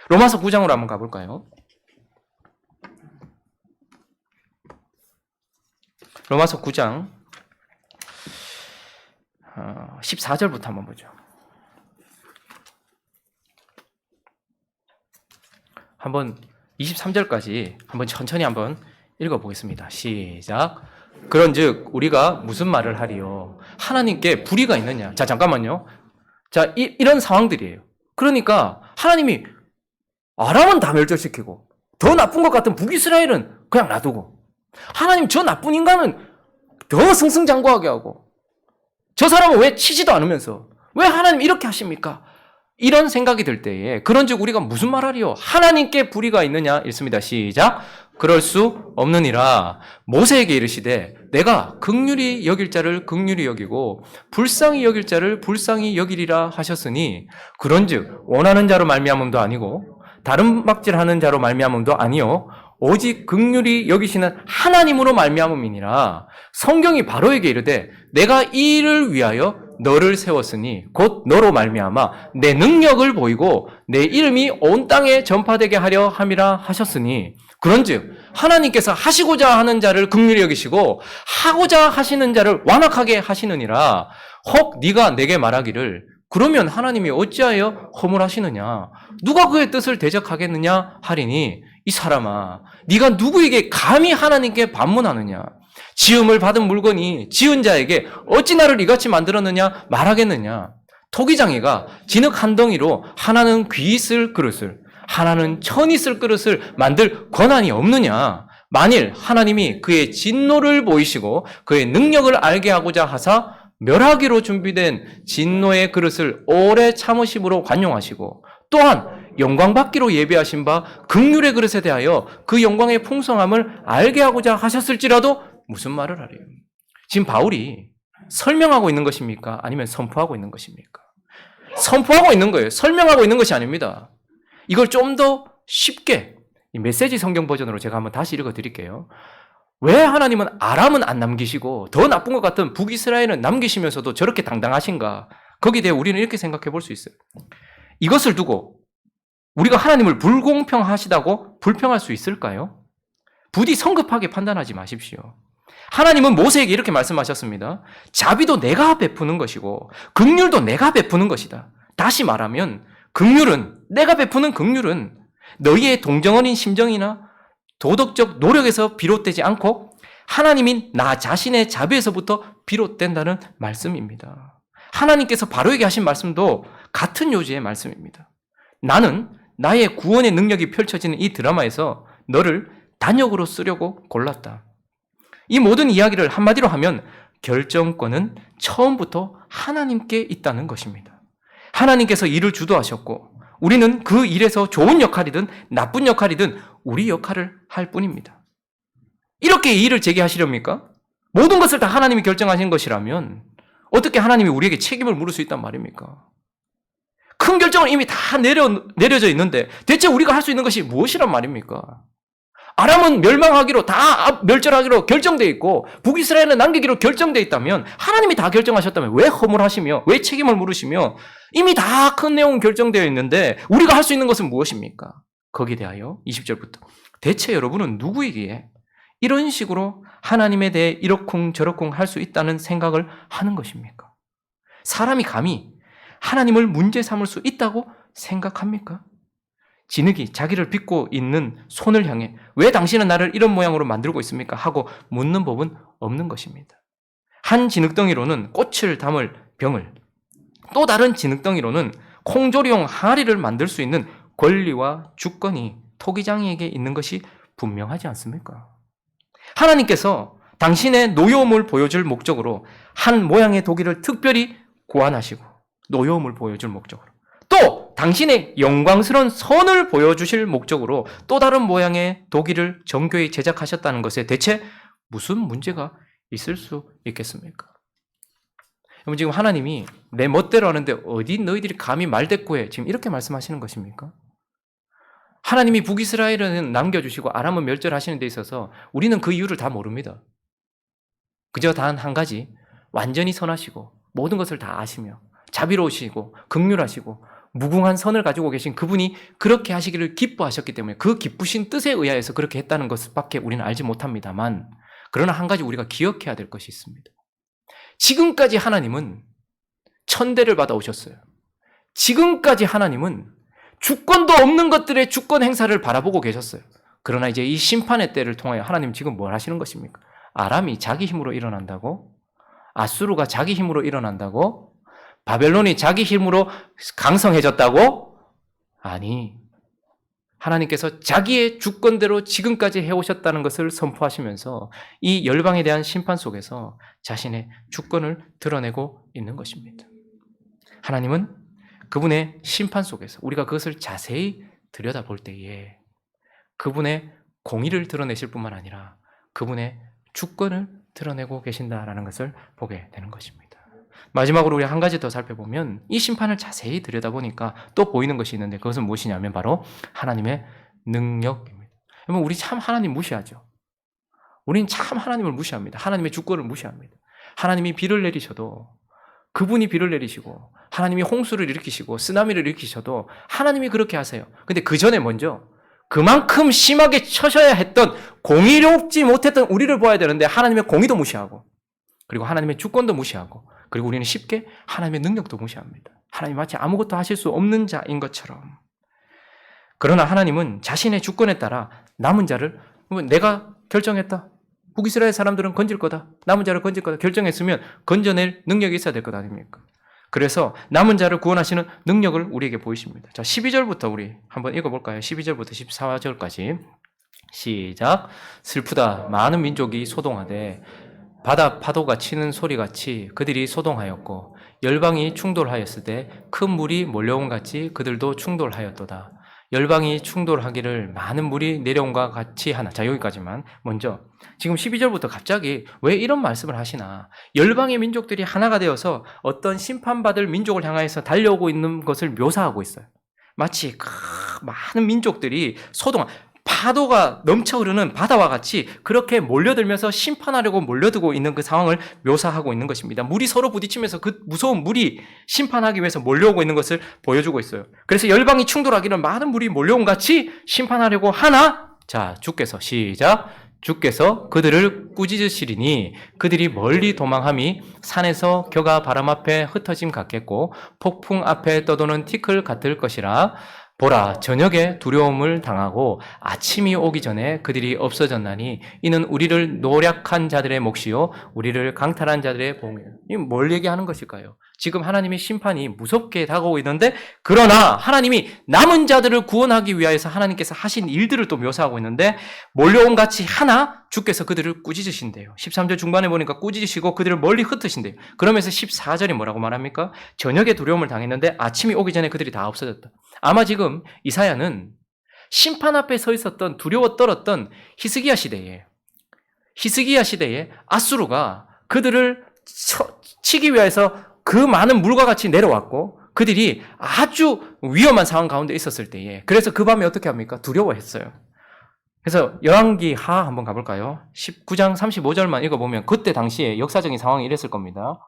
Speaker 1: 로마서 9장으로 한번 가볼까요? 로마서 9장 14절부터 한번 보죠. 한번 23절까지 한번 천천히 한번 읽어보겠습니다. 시작. 그런즉 우리가 무슨 말을 하리요? 하나님께 불의가 있느냐? 자, 잠깐만요. 자, 이런 상황들이에요. 그러니까 하나님이 아람은 다 멸절시키고 더 나쁜 것 같은 북이스라엘은 그냥 놔두고, 하나님 저 나쁜 인간은 더 승승장구하게 하고, 저 사람은 왜 치지도 않으면서 왜 하나님 이렇게 하십니까? 이런 생각이 들 때에 그런즉 우리가 무슨 말하리요? 하나님께 불의가 있느냐? 읽습니다. 시작. 그럴 수 없느니라. 모세에게 이르시되 내가 긍휼히 여길 자를 긍휼히 여기고 불쌍히 여길 자를 불쌍히 여기리라 하셨으니, 그런즉 원하는 자로 말미암음도 아니고 다른 막질하는 자로 말미암음도 아니요 오직 긍휼히 여기시는 하나님으로 말미암음이니라. 성경이 바로에게 이르되 내가 이 일을 위하여 너를 세웠으니 곧 너로 말미암아 내 능력을 보이고 내 이름이 온 땅에 전파되게 하려 함이라 하셨으니, 그런즉 하나님께서 하시고자 하는 자를 긍휼히 여기시고 하고자 하시는 자를 완악하게 하시느니라. 혹 네가 내게 말하기를 그러면 하나님이 어찌하여 허물하시느냐? 누가 그의 뜻을 대적하겠느냐 하리니, 이 사람아 네가 누구에게 감히 하나님께 반문하느냐? 지음을 받은 물건이 지은 자에게 어찌 나를 이같이 만들었느냐 말하겠느냐? 토기장이가 진흙 한 덩이로 하나는 귀 쓸 그릇을 하나는 천이 쓸 그릇을 만들 권한이 없느냐? 만일 하나님이 그의 진노를 보이시고 그의 능력을 알게 하고자 하사 멸하기로 준비된 진노의 그릇을 오래 참으심으로 관용하시고 또한 영광 받기로 예비하신 바 긍휼의 그릇에 대하여 그 영광의 풍성함을 알게 하고자 하셨을지라도 무슨 말을 하래요? 지금 바울이 설명하고 있는 것입니까? 아니면 선포하고 있는 것입니까? 선포하고 있는 거예요. 설명하고 있는 것이 아닙니다. 이걸 좀 더 쉽게 이 메시지 성경 버전으로 제가 한번 다시 읽어드릴게요. 왜 하나님은 아람은 안 남기시고 더 나쁜 것 같은 북이스라엘은 남기시면서도 저렇게 당당하신가? 거기에 대해 우리는 이렇게 생각해 볼 수 있어요. 이것을 두고 우리가 하나님을 불공평하시다고 불평할 수 있을까요? 부디 성급하게 판단하지 마십시오. 하나님은 모세에게 이렇게 말씀하셨습니다. 자비도 내가 베푸는 것이고 긍휼도 내가 베푸는 것이다. 다시 말하면 긍휼은, 내가 베푸는 긍휼은 너희의 동정어린 심정이나 도덕적 노력에서 비롯되지 않고 하나님인 나 자신의 자비에서부터 비롯된다는 말씀입니다. 하나님께서 바로에게 하신 말씀도 같은 요지의 말씀입니다. 나는 나의 구원의 능력이 펼쳐지는 이 드라마에서 너를 단역으로 쓰려고 골랐다. 이 모든 이야기를 한마디로 하면 결정권은 처음부터 하나님께 있다는 것입니다. 하나님께서 일을 주도하셨고 우리는 그 일에서 좋은 역할이든 나쁜 역할이든 우리 역할을 할 뿐입니다. 이렇게 이의를 제기하시렵니까? 모든 것을 다 하나님이 결정하신 것이라면 어떻게 하나님이 우리에게 책임을 물을 수 있단 말입니까? 큰 결정은 이미 다 내려져 있는데 대체 우리가 할 수 있는 것이 무엇이란 말입니까? 아람은 멸망하기로 다 멸절하기로 결정되어 있고 북이스라엘은 남기기로 결정되어 있다면 하나님이 다 결정하셨다면 왜 허물하시며 왜 책임을 물으시며 이미 다 큰 내용은 결정되어 있는데 우리가 할 수 있는 것은 무엇입니까? 거기에 대하여 20절부터 대체 여러분은 누구이기에 이런 식으로 하나님에 대해 이러쿵 저러쿵 할 수 있다는 생각을 하는 것입니까? 사람이 감히 하나님을 문제 삼을 수 있다고 생각합니까? 진흙이 자기를 빚고 있는 손을 향해 왜 당신은 나를 이런 모양으로 만들고 있습니까? 하고 묻는 법은 없는 것입니다. 한 진흙덩이로는 꽃을 담을 병을, 또 다른 진흙덩이로는 콩조리용 항아리를 만들 수 있는 권리와 주권이 토기장이에게 있는 것이 분명하지 않습니까? 하나님께서 당신의 노여움을 보여줄 목적으로 한 모양의 도기를 특별히 고안하시고 노여움을 보여줄 목적으로 또 당신의 영광스러운 선을 보여주실 목적으로 또 다른 모양의 도기를 정교히 제작하셨다는 것에 대체 무슨 문제가 있을 수 있겠습니까? 여러분 지금 하나님이 내 멋대로 하는데 어디 너희들이 감히 말대꾸해 지금 이렇게 말씀하시는 것입니까? 하나님이 북이스라엘은 남겨주시고 아람은 멸절하시는 데 있어서 우리는 그 이유를 다 모릅니다. 그저 단 한 가지 완전히 선하시고 모든 것을 다 아시며 자비로우시고 긍휼하시고 무궁한 선을 가지고 계신 그분이 그렇게 하시기를 기뻐하셨기 때문에 그 기쁘신 뜻에 의하여서 그렇게 했다는 것밖에 우리는 알지 못합니다만 그러나 한 가지 우리가 기억해야 될 것이 있습니다. 지금까지 하나님은 천대를 받아오셨어요. 지금까지 하나님은 주권도 없는 것들의 주권 행사를 바라보고 계셨어요. 그러나 이제 이 심판의 때를 통하여 하나님 지금 뭘 하시는 것입니까? 아람이 자기 힘으로 일어난다고? 아수르가 자기 힘으로 일어난다고? 바벨론이 자기 힘으로 강성해졌다고? 아니, 하나님께서 자기의 주권대로 지금까지 해오셨다는 것을 선포하시면서 이 열방에 대한 심판 속에서 자신의 주권을 드러내고 있는 것입니다. 하나님은 그분의 심판 속에서 우리가 그것을 자세히 들여다볼 때에 그분의 공의를 드러내실 뿐만 아니라 그분의 주권을 드러내고 계신다라는 것을 보게 되는 것입니다. 마지막으로 우리 한 가지 더 살펴보면 이 심판을 자세히 들여다보니까 또 보이는 것이 있는데 그것은 무엇이냐면 바로 하나님의 능력입니다. 여러분 우리 참 하나님 무시하죠. 우리는 참 하나님을 무시합니다. 하나님의 주권을 무시합니다. 하나님이 비를 내리셔도 그분이 비를 내리시고 하나님이 홍수를 일으키시고 쓰나미를 일으키셔도 하나님이 그렇게 하세요. 근데 그 전에 먼저 그만큼 심하게 쳐셔야 했던 공의롭지 못했던 우리를 보아야 되는데 하나님의 공의도 무시하고 그리고 하나님의 주권도 무시하고 그리고 우리는 쉽게 하나님의 능력도 무시합니다. 하나님 마치 아무것도 하실 수 없는 자인 것처럼. 그러나 하나님은 자신의 주권에 따라 남은 자를 내가 결정했다. 북이스라엘 사람들은 건질 거다. 남은 자를 건질 거다. 결정했으면 건져낼 능력이 있어야 될 것 아닙니까? 그래서 남은 자를 구원하시는 능력을 우리에게 보이십니다. 자, 12절부터 우리 한번 읽어볼까요? 12절부터 14절까지 시작. 슬프다. 많은 민족이 소동하되 바다 파도가 치는 소리같이 그들이 소동하였고 열방이 충돌하였을 때 큰 물이 몰려온 같이 그들도 충돌하였도다. 열방이 충돌하기를 많은 물이 내려온과 같이 하나. 자, 여기까지만. 먼저 지금 12절부터 갑자기 왜 이런 말씀을 하시나. 열방의 민족들이 하나가 되어서 어떤 심판받을 민족을 향해서 달려오고 있는 것을 묘사하고 있어요. 마치 많은 민족들이 파도가 넘쳐 흐르는 바다와 같이 그렇게 몰려들면서 심판하려고 몰려들고 있는 그 상황을 묘사하고 있는 것입니다. 물이 서로 부딪히면서 그 무서운 물이 심판하기 위해서 몰려오고 있는 것을 보여주고 있어요. 그래서 열방이 충돌하기는 많은 물이 몰려온 같이 심판하려고 하나, 자, 주께서 시작. 주께서 그들을 꾸짖으시리니 그들이 멀리 도망함이 산에서 겨가 바람 앞에 흩어짐 같겠고 폭풍 앞에 떠도는 티끌 같을 것이라. 보라, 저녁에 두려움을 당하고 아침이 오기 전에 그들이 없어졌나니 이는 우리를 노략한 자들의 몫이요 우리를 강탈한 자들의 봉이에요. 이건 뭘 얘기하는 것일까요? 지금 하나님의 심판이 무섭게 다가오고 있는데, 그러나 하나님이 남은 자들을 구원하기 위하여서 하나님께서 하신 일들을 또 묘사하고 있는데, 몰려온 같이 하나 주께서 그들을 꾸짖으신대요. 13절 중반에 보니까 꾸짖으시고 그들을 멀리 흩으신대요. 그러면서 14절이 뭐라고 말합니까? 저녁에 두려움을 당했는데 아침이 오기 전에 그들이 다 없어졌다. 아마 지금 이사야는 심판 앞에 서 있었던 두려워 떨었던 히스기야 시대에 아수르가 그들을 치기 위해서 그 많은 물과 같이 내려왔고, 그들이 아주 위험한 상황 가운데 있었을 때에, 그래서 그 밤에 어떻게 합니까? 두려워했어요. 그래서 열왕기하 한번 가볼까요? 19장 35절만 읽어보면 그때 당시에 역사적인 상황이 이랬을 겁니다.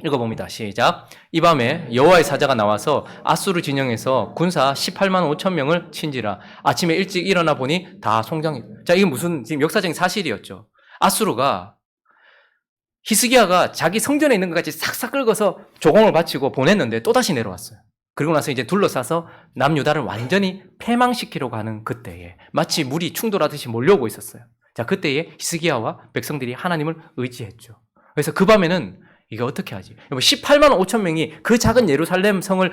Speaker 1: 읽어봅니다. 시작. 이 밤에 여호와의 사자가 나와서 아수르 진영에서 군사 18만 5천 명을 친지라. 아침에 일찍 일어나 보니 다 송장이. 자, 이게 무슨 지금 역사적인 사실이었죠. 아수르가 히스기야가 자기 성전에 있는 것까지 싹싹 긁어서 조공을 바치고 보냈는데 또다시 내려왔어요. 그리고 나서 이제 둘러싸서 남유다를 완전히 패망시키려고 하는 그때에 마치 물이 충돌하듯이 몰려오고 있었어요. 자, 그때에 히스기야와 백성들이 하나님을 의지했죠. 그래서 그 밤에는 이게 어떻게 하지? 18만 5천 명이 그 작은 예루살렘 성을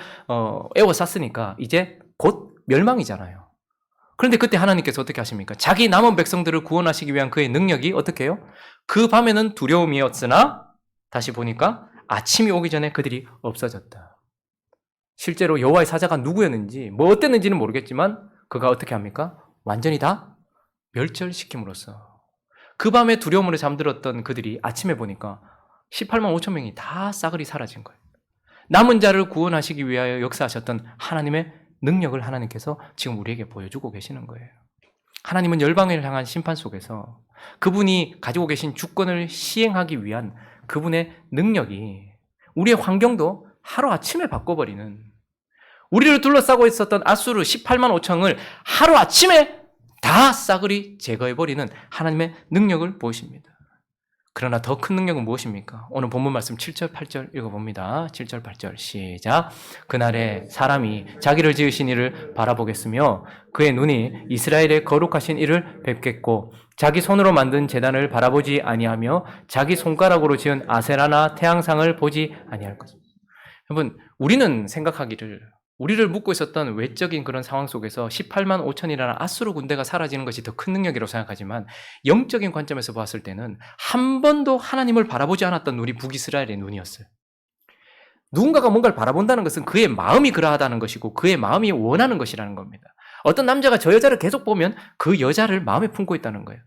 Speaker 1: 에워쌌으니까 이제 곧 멸망이잖아요. 그런데 그때 하나님께서 어떻게 하십니까? 자기 남은 백성들을 구원하시기 위한 그의 능력이 어떻게 해요? 그 밤에는 두려움이었으나 다시 보니까 아침이 오기 전에 그들이 없어졌다. 실제로 여호와의 사자가 누구였는지 뭐 어땠는지는 모르겠지만 그가 어떻게 합니까? 완전히 다 멸절시킴으로써 그 밤에 두려움으로 잠들었던 그들이 아침에 보니까 18만 5천 명이 다 싸그리 사라진 거예요. 남은 자를 구원하시기 위하여 역사하셨던 하나님의 능력을 하나님께서 지금 우리에게 보여주고 계시는 거예요. 하나님은 열방을 향한 심판 속에서 그분이 가지고 계신 주권을 시행하기 위한 그분의 능력이 우리의 환경도 하루아침에 바꿔버리는, 우리를 둘러싸고 있었던 아수르 18만 5천을 하루아침에 다 싸그리 제거해버리는 하나님의 능력을 보이십니다. 그러나 더 큰 능력은 무엇입니까? 오늘 본문 말씀 7절 8절 읽어봅니다. 7절 8절 시작. 그날에 사람이 자기를 지으신 이를 바라보겠으며 그의 눈이 이스라엘의 거룩하신 이를 뵙겠고 자기 손으로 만든 제단을 바라보지 아니하며 자기 손가락으로 지은 아세라나 태양상을 보지 아니할 것입니다. 여러분, 우리는 생각하기를 우리를 묶고 있었던 외적인 그런 상황 속에서 18만 5천이라는 아수르 군대가 사라지는 것이 더 큰 능력이라고 생각하지만 영적인 관점에서 봤을 때는 한 번도 하나님을 바라보지 않았던 눈이 북이스라엘의 눈이었어요. 누군가가 뭔가를 바라본다는 것은 그의 마음이 그러하다는 것이고 그의 마음이 원하는 것이라는 겁니다. 어떤 남자가 저 여자를 계속 보면 그 여자를 마음에 품고 있다는 거예요.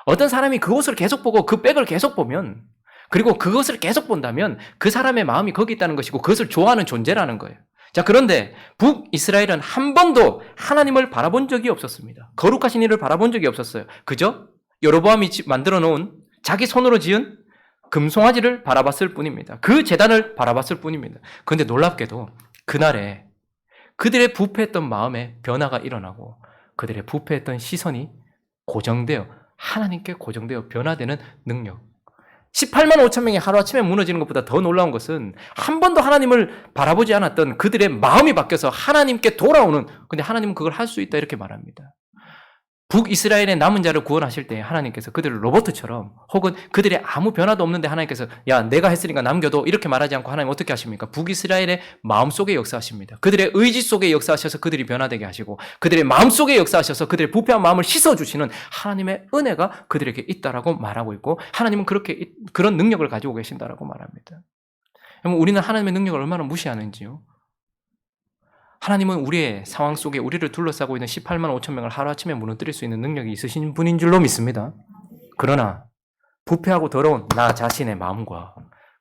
Speaker 1: 어떤 사람이 그 옷을 계속 보고 그 백을 계속 보면, 그리고 그것을 계속 본다면 그 사람의 마음이 거기 있다는 것이고 그것을 좋아하는 존재라는 거예요. 자, 그런데 북이스라엘은 한 번도 하나님을 바라본 적이 없었습니다. 거룩하신 이를 바라본 적이 없었어요. 그저 여로보암이 만들어 놓은 자기 손으로 지은 금송아지를 바라봤을 뿐입니다. 그 제단을 바라봤을 뿐입니다. 그런데 놀랍게도 그날에 그들의 부패했던 마음에 변화가 일어나고 그들의 부패했던 시선이 고정되어 하나님께 고정되어 변화되는 능력. 18만 5천 명이 하루아침에 무너지는 것보다 더 놀라운 것은 한 번도 하나님을 바라보지 않았던 그들의 마음이 바뀌어서 하나님께 돌아오는, 근데 하나님은 그걸 할 수 있다 이렇게 말합니다. 북이스라엘의 남은 자를 구원하실 때 하나님께서 그들을 로봇처럼 혹은 그들의 아무 변화도 없는데 하나님께서 야 내가 했으니까 남겨둬 이렇게 말하지 않고 하나님 어떻게 하십니까? 북이스라엘의 마음속에 역사하십니다. 그들의 의지 속에 역사하셔서 그들이 변화되게 하시고 그들의 마음속에 역사하셔서 그들의 부패한 마음을 씻어주시는 하나님의 은혜가 그들에게 있다라고 말하고 있고 하나님은 그렇게 그런 능력을 가지고 계신다라고 말합니다. 여러분, 우리는 하나님의 능력을 얼마나 무시하는지요? 하나님은 우리의 상황 속에 우리를 둘러싸고 있는 18만 5천 명을 하루아침에 무너뜨릴 수 있는 능력이 있으신 분인 줄로 믿습니다. 그러나 부패하고 더러운 나 자신의 마음과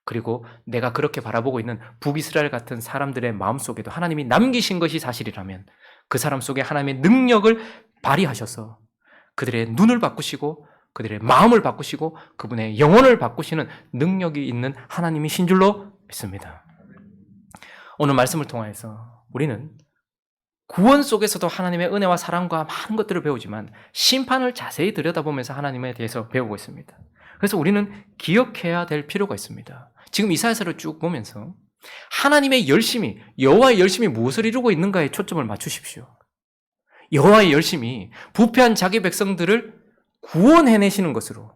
Speaker 1: 그리고 내가 그렇게 바라보고 있는 북이스라엘 같은 사람들의 마음 속에도 하나님이 남기신 것이 사실이라면 그 사람 속에 하나님의 능력을 발휘하셔서 그들의 눈을 바꾸시고 그들의 마음을 바꾸시고 그분의 영혼을 바꾸시는 능력이 있는 하나님이신 줄로 믿습니다. 오늘 말씀을 통해서 우리는 구원 속에서도 하나님의 은혜와 사랑과 많은 것들을 배우지만 심판을 자세히 들여다보면서 하나님에 대해서 배우고 있습니다. 그래서 우리는 기억해야 될 필요가 있습니다. 지금 이사야서를 쭉 보면서 하나님의 열심이, 여호와의 열심이 무엇을 이루고 있는가에 초점을 맞추십시오. 여호와의 열심이 부패한 자기 백성들을 구원해내시는 것으로,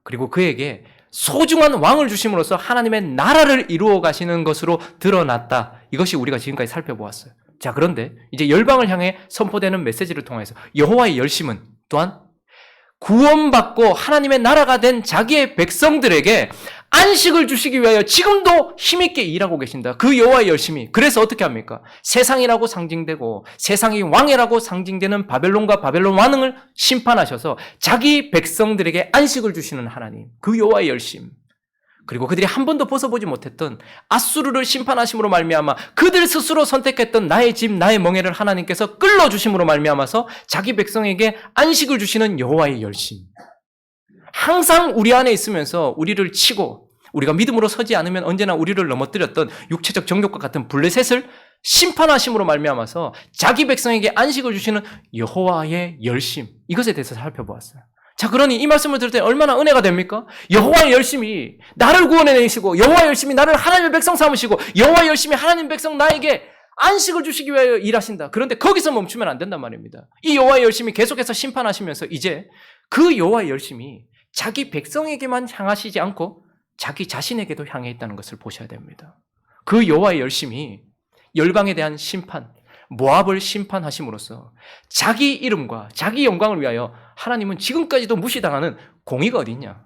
Speaker 1: 그리고 그에게 소중한 왕을 주심으로써 하나님의 나라를 이루어 가시는 것으로 드러났다. 이것이 우리가 지금까지 살펴보았어요. 자, 그런데 이제 열방을 향해 선포되는 메시지를 통해서 여호와의 열심은 또한 구원받고 하나님의 나라가 된 자기의 백성들에게 안식을 주시기 위하여 지금도 힘있게 일하고 계신다. 그 여호와의 열심이. 그래서 어떻게 합니까? 세상이라고 상징되고 세상이 왕이라고 상징되는 바벨론과 바벨론 왕을 심판하셔서 자기 백성들에게 안식을 주시는 하나님. 그 여호와의 열심. 그리고 그들이 한 번도 벗어보지 못했던 아수르를 심판하심으로 말미암아 그들 스스로 선택했던 나의 집, 나의 멍에를 하나님께서 끌어주심으로 말미암아서 자기 백성에게 안식을 주시는 여호와의 열심. 항상 우리 안에 있으면서 우리를 치고 우리가 믿음으로 서지 않으면 언제나 우리를 넘어뜨렸던 육체적 정욕과 같은 블레셋을 심판하심으로 말미암아서 자기 백성에게 안식을 주시는 여호와의 열심. 이것에 대해서 살펴보았어요. 자, 그러니 이 말씀을 들을 때 얼마나 은혜가 됩니까? 여호와의 열심이 나를 구원해내시고 여호와의 열심이 나를 하나님의 백성 삼으시고 여호와의 열심이 하나님의 백성 나에게 안식을 주시기 위하여 일하신다. 그런데 거기서 멈추면 안 된단 말입니다. 이 여호와의 열심이 계속해서 심판하시면서 이제 그 여호와의 열심이 자기 백성에게만 향하시지 않고 자기 자신에게도 향해 있다는 것을 보셔야 됩니다. 그 여호와의 열심이 열방에 대한 심판, 모압을 심판하심으로써 자기 이름과 자기 영광을 위하여 하나님은 지금까지도 무시당하는 공의가 어디 있냐?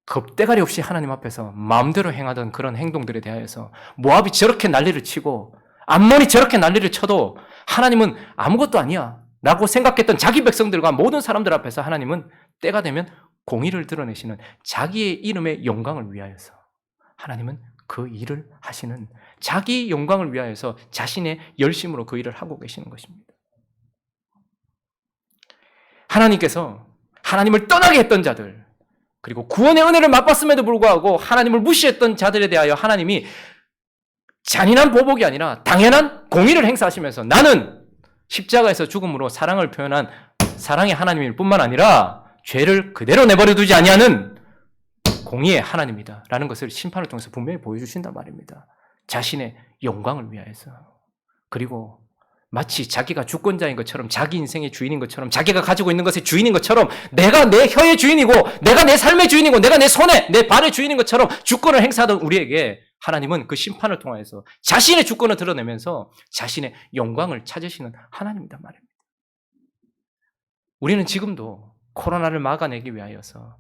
Speaker 1: 겁대가리 없이 하나님 앞에서 마음대로 행하던 그런 행동들에 대하여서 모압이 저렇게 난리를 치고 암몬이 저렇게 난리를 쳐도 하나님은 아무것도 아니야 라고 생각했던 자기 백성들과 모든 사람들 앞에서 하나님은 때가 되면 공의를 드러내시는 자기의 이름의 영광을 위하여서 하나님은 그 일을 하시는 자기 영광을 위하여서 자신의 열심으로 그 일을 하고 계시는 것입니다. 하나님께서 하나님을 떠나게 했던 자들, 그리고 구원의 은혜를 맛봤음에도 불구하고 하나님을 무시했던 자들에 대하여 하나님이 잔인한 보복이 아니라 당연한 공의를 행사하시면서 나는 십자가에서 죽음으로 사랑을 표현한 사랑의 하나님일 뿐만 아니라 죄를 그대로 내버려 두지 아니하는 공의의 하나님이다 라는 것을 심판을 통해서 분명히 보여주신단 말입니다. 자신의 영광을 위하여서. 그리고 마치 자기가 주권자인 것처럼 자기 인생의 주인인 것처럼 자기가 가지고 있는 것의 주인인 것처럼 내가 내 혀의 주인이고 내가 내 삶의 주인이고 내가 내 손에 내 발의 주인인 것처럼 주권을 행사하던 우리에게 하나님은 그 심판을 통해서 자신의 주권을 드러내면서 자신의 영광을 찾으시는 하나님이란 말입니다. 우리는 지금도 코로나를 막아내기 위하여서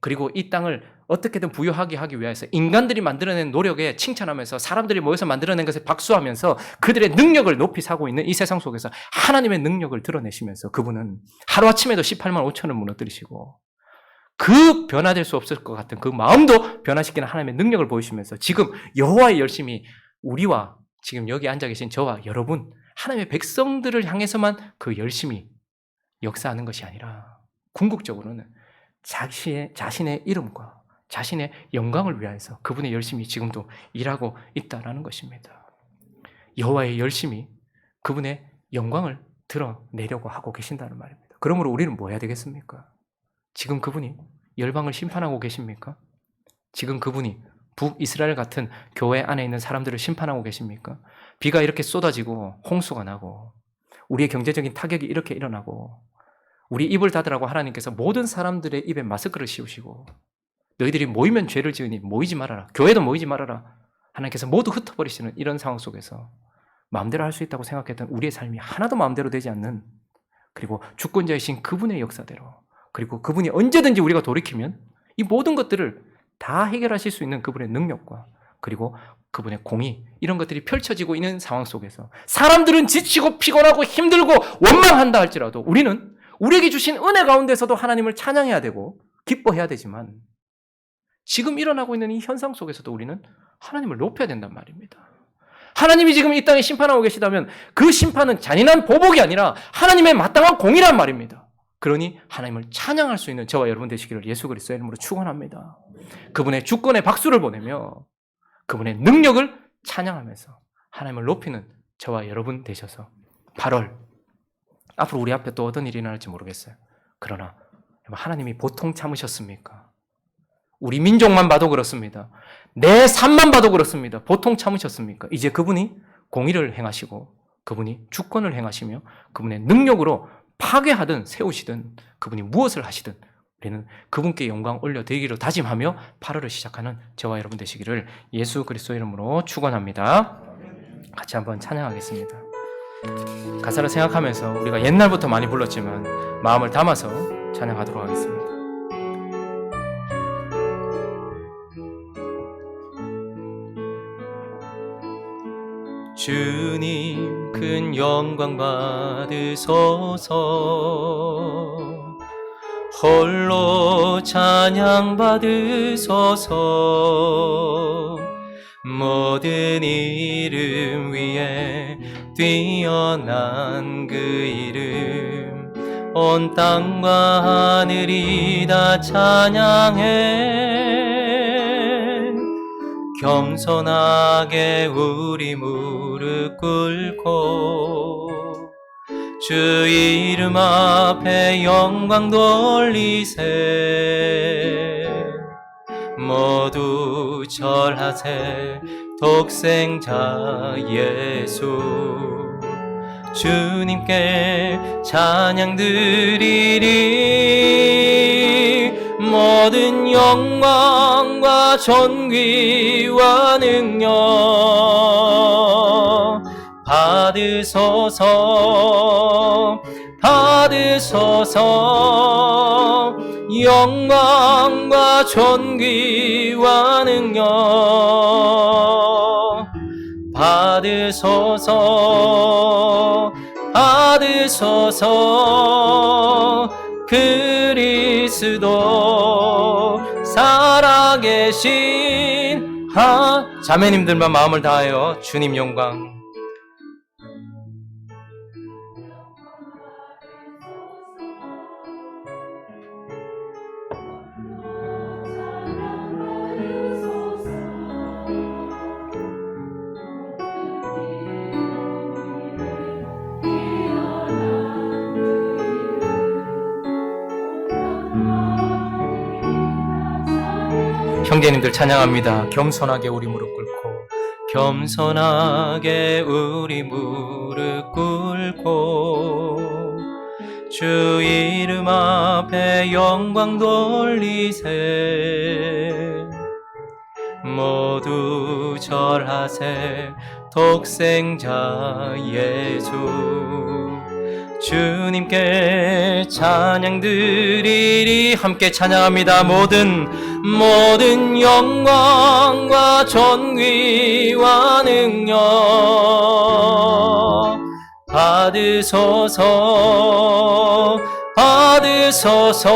Speaker 1: 그리고 이 땅을 어떻게든 부유하게 하기 위해서 인간들이 만들어낸 노력에 칭찬하면서 사람들이 모여서 만들어낸 것에 박수하면서 그들의 능력을 높이 사고 있는 이 세상 속에서 하나님의 능력을 드러내시면서 그분은 하루아침에도 18만 5천을 무너뜨리시고 그 변화될 수 없을 것 같은 그 마음도 변화시키는 하나님의 능력을 보이시면서 지금 여호와의 열심이 우리와 지금 여기 앉아 계신 저와 여러분 하나님의 백성들을 향해서만 그 열심이 역사하는 것이 아니라 궁극적으로는 자신의 이름과 자신의 영광을 위하여서 그분의 열심이 지금도 일하고 있다라는 것입니다. 여호와의 열심이 그분의 영광을 드러내려고 하고 계신다는 말입니다. 그러므로 우리는 뭐 해야 되겠습니까? 지금 그분이 열방을 심판하고 계십니까? 지금 그분이 북이스라엘 같은 교회 안에 있는 사람들을 심판하고 계십니까? 비가 이렇게 쏟아지고 홍수가 나고 우리의 경제적인 타격이 이렇게 일어나고 우리 입을 닫으라고 하나님께서 모든 사람들의 입에 마스크를 씌우시고 너희들이 모이면 죄를 지으니 모이지 말아라. 교회도 모이지 말아라. 하나님께서 모두 흩어버리시는 이런 상황 속에서 마음대로 할 수 있다고 생각했던 우리의 삶이 하나도 마음대로 되지 않는 그리고 주권자이신 그분의 역사대로 그리고 그분이 언제든지 우리가 돌이키면 이 모든 것들을 다 해결하실 수 있는 그분의 능력과 그리고 그분의 공의 이런 것들이 펼쳐지고 있는 상황 속에서 사람들은 지치고 피곤하고 힘들고 원망한다 할지라도 우리는 우리에게 주신 은혜 가운데서도 하나님을 찬양해야 되고 기뻐해야 되지만 지금 일어나고 있는 이 현상 속에서도 우리는 하나님을 높여야 된단 말입니다. 하나님이 지금 이 땅에 심판하고 계시다면 그 심판은 잔인한 보복이 아니라 하나님의 마땅한 공의란 말입니다. 그러니 하나님을 찬양할 수 있는 저와 여러분 되시기를 예수 그리스도의 이름으로 축원합니다. 그분의 주권에 박수를 보내며 그분의 능력을 찬양하면서 하나님을 높이는 저와 여러분 되셔서 8월 앞으로 우리 앞에 또 어떤 일이 일어날지 모르겠어요. 그러나 하나님이 보통 참으셨습니까? 우리 민족만 봐도 그렇습니다. 내 삶만 봐도 그렇습니다. 보통 참으셨습니까? 이제 그분이 공의를 행하시고 그분이 주권을 행하시며 그분의 능력으로 파괴하든 세우시든 그분이 무엇을 하시든 우리는 그분께 영광 올려드리기로 다짐하며 8월을 시작하는 저와 여러분 되시기를 예수 그리스도 이름으로 축원합니다. 같이 한번 찬양하겠습니다. 가사를 생각하면서 우리가 옛날부터 많이 불렀지만 마음을 담아서 찬양하도록 하겠습니다. 주님 큰 영광 받으소서, 홀로 찬양 받으소서. 모든 이름 위에 뛰어난 그 이름, 온 땅과 하늘이 다 찬양해. 겸손하게 우리 무릎 꿇고 주 이름 앞에 영광 돌리세. 모두 절하세 독생자 예수, 주님께 찬양 드리리. 모든 영광과 존귀와 능력 받으소서, 받으소서. 영광과 존귀와 능력 받으소서, 받으소서. 그리스도 살아계신 자매님들만 마음을 다하여 주님 영광. 형제님들 찬양합니다. 겸손하게 우리 무릎 꿇고, 겸손하게 우리 무릎 꿇고 주 이름 앞에 영광 돌리세. 모두 절하세 독생자 예수, 주님께 찬양 드리리. 함께 찬양합니다. 모든 영광과 존귀와 능력 받으소서, 받으소서.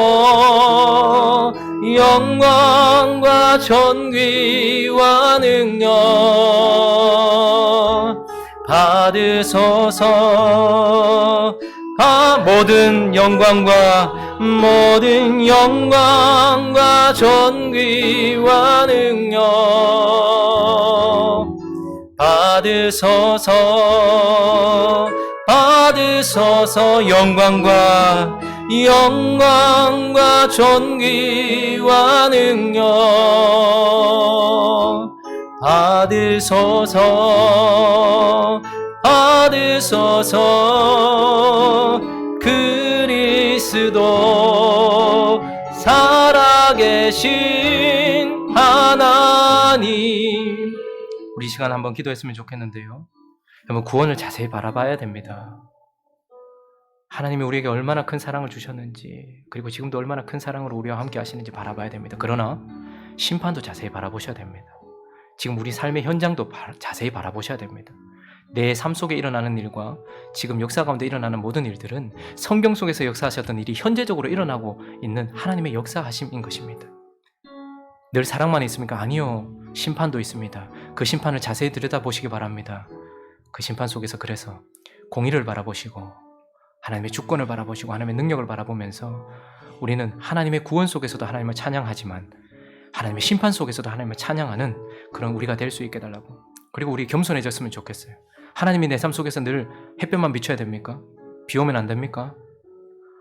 Speaker 1: 영광과 존귀와 능력 받으소서. 모든 영광과 존귀와 능력 받으소서, 받으소서. 영광과 존귀와 능력 받으소서, 받으소서. 그리스도 살아계신 하나님. 우리 시간 한번 기도했으면 좋겠는데요. 여러분, 구원을 자세히 바라봐야 됩니다. 하나님이 우리에게 얼마나 큰 사랑을 주셨는지, 그리고 지금도 얼마나 큰 사랑으로 우리와 함께 하시는지 바라봐야 됩니다. 그러나 심판도 자세히 바라보셔야 됩니다. 지금 우리 삶의 현장도 자세히 바라보셔야 됩니다. 내 삶 속에 일어나는 일과 지금 역사 가운데 일어나는 모든 일들은 성경 속에서 역사하셨던 일이 현재적으로 일어나고 있는 하나님의 역사하심인 것입니다. 늘 사랑만 있습니까? 아니요. 심판도 있습니다. 그 심판을 자세히 들여다보시기 바랍니다. 그 심판 속에서 그래서 공의를 바라보시고 하나님의 주권을 바라보시고 하나님의 능력을 바라보면서 우리는 하나님의 구원 속에서도 하나님을 찬양하지만 하나님의 심판 속에서도 하나님을 찬양하는 그런 우리가 될 수 있게 해달라고. 그리고 우리 겸손해졌으면 좋겠어요. 하나님이 내 삶 속에서 늘 햇볕만 비춰야 됩니까? 비 오면 안 됩니까?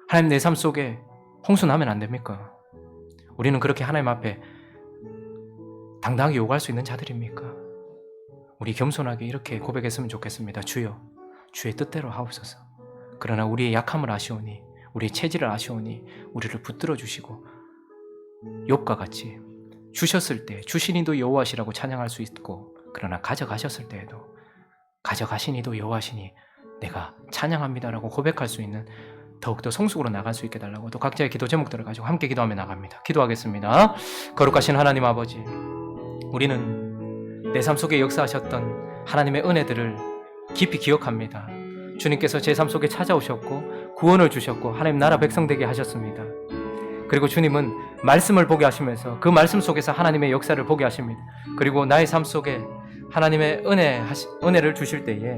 Speaker 1: 하나님 내 삶 속에 홍수 나면 안 됩니까? 우리는 그렇게 하나님 앞에 당당하게 요구할 수 있는 자들입니까? 우리 겸손하게 이렇게 고백했으면 좋겠습니다. 주여, 주의 뜻대로 하옵소서. 그러나 우리의 약함을 아시오니 우리의 체질을 아시오니 우리를 붙들어 주시고 욥과 같이 주셨을 때 주신 이도 여호와시라고 찬양할 수 있고, 그러나 가져가셨을 때에도 가져가신 이도 여호와시니 내가 찬양합니다라고 고백할 수 있는 더욱더 성숙으로 나갈 수 있게 달라고, 또 각자의 기도 제목들을 가지고 함께 기도하며 나갑니다. 기도하겠습니다. 거룩하신 하나님 아버지, 우리는 내 삶 속에 역사하셨던 하나님의 은혜들을 깊이 기억합니다. 주님께서 제 삶 속에 찾아오셨고 구원을 주셨고 하나님 나라 백성 되게 하셨습니다. 그리고 주님은 말씀을 보게 하시면서 그 말씀 속에서 하나님의 역사를 보게 하십니다. 그리고 나의 삶 속에 하나님의 은혜를 주실 때에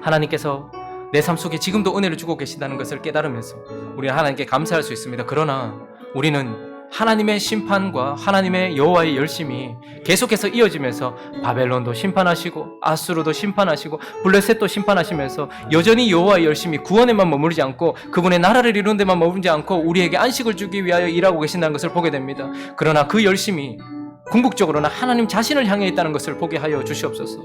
Speaker 1: 하나님께서 내 삶 속에 지금도 은혜를 주고 계신다는 것을 깨달으면서 우리는 하나님께 감사할 수 있습니다. 그러나 우리는 하나님의 심판과 하나님의 여호와의 열심이 계속해서 이어지면서 바벨론도 심판하시고 아수르도 심판하시고 블레셋도 심판하시면서 여전히 여호와의 열심이 구원에만 머무르지 않고 그분의 나라를 이루는 데만 머무르지 않고 우리에게 안식을 주기 위하여 일하고 계신다는 것을 보게 됩니다. 그러나 그 열심이 궁극적으로는 하나님 자신을 향해 있다는 것을 보게 하여 주시옵소서.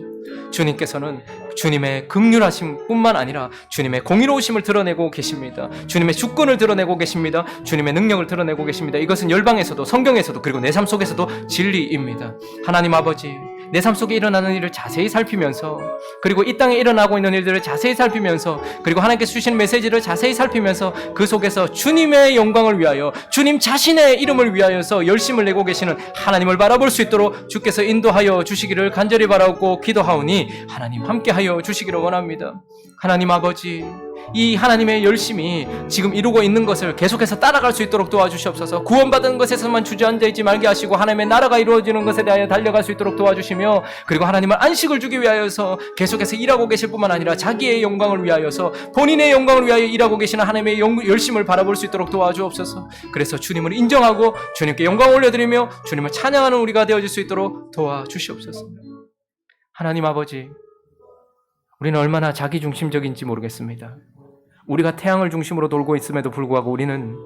Speaker 1: 주님께서는 주님의 긍휼하심 뿐만 아니라 주님의 공의로우심을 드러내고 계십니다. 주님의 주권을 드러내고 계십니다. 주님의 능력을 드러내고 계십니다. 이것은 열방에서도 성경에서도 그리고 내 삶 속에서도 진리입니다. 하나님 아버지, 내 삶 속에 일어나는 일을 자세히 살피면서, 그리고 이 땅에 일어나고 있는 일들을 자세히 살피면서, 그리고 하나님께서 주시는 메시지를 자세히 살피면서 그 속에서 주님의 영광을 위하여 주님 자신의 이름을 위하여서 열심을 내고 계시는 하나님을 바라볼 수 있도록 주께서 인도하여 주시기를 간절히 바라고 기도하오니 하나님 함께하여 주시기를 원합니다. 하나님 아버지, 이 하나님의 열심이 지금 이루고 있는 것을 계속해서 따라갈 수 있도록 도와주시옵소서. 구원받은 것에서만 주저앉아있지 말게 하시고 하나님의 나라가 이루어지는 것에 대하여 달려갈 수 있도록 도와주시며, 그리고 하나님을 안식을 주기 위하여서 계속해서 일하고 계실 뿐만 아니라 자기의 영광을 위하여서 본인의 영광을 위하여 일하고 계시는 하나님의 열심을 바라볼 수 있도록 도와주옵소서. 그래서 주님을 인정하고 주님께 영광을 올려드리며 주님을 찬양하는 우리가 되어질 수 있도록 도와주시옵소서. 하나님 아버지, 우리는 얼마나 자기중심적인지 모르겠습니다. 우리가 태양을 중심으로 돌고 있음에도 불구하고 우리는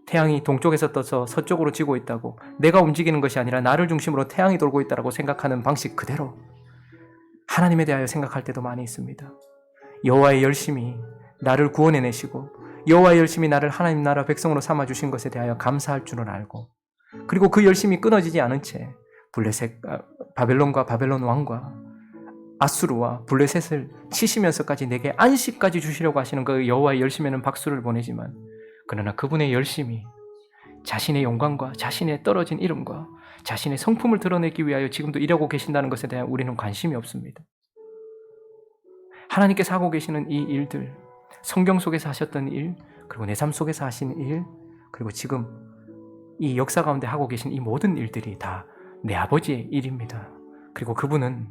Speaker 1: 태양이 동쪽에서 떠서 서쪽으로 지고 있다고, 내가 움직이는 것이 아니라 나를 중심으로 태양이 돌고 있다고 생각하는 방식 그대로 하나님에 대하여 생각할 때도 많이 있습니다. 여호와의 열심이 나를 구원해내시고 여호와의 열심이 나를 하나님 나라 백성으로 삼아주신 것에 대하여 감사할 줄은 알고, 그리고 그 열심이 끊어지지 않은 채 바벨론과 바벨론 왕과 아수르와 블레셋을 치시면서까지 내게 안식까지 주시려고 하시는 그 여호와의 열심에는 박수를 보내지만, 그러나 그분의 열심이 자신의 영광과 자신의 떨어진 이름과 자신의 성품을 드러내기 위하여 지금도 일하고 계신다는 것에 대한 우리는 관심이 없습니다. 하나님께서 하고 계시는 이 일들, 성경 속에서 하셨던 일, 그리고 내 삶 속에서 하시는 일, 그리고 지금 이 역사 가운데 하고 계신 이 모든 일들이 다 내 아버지의 일입니다. 그리고 그분은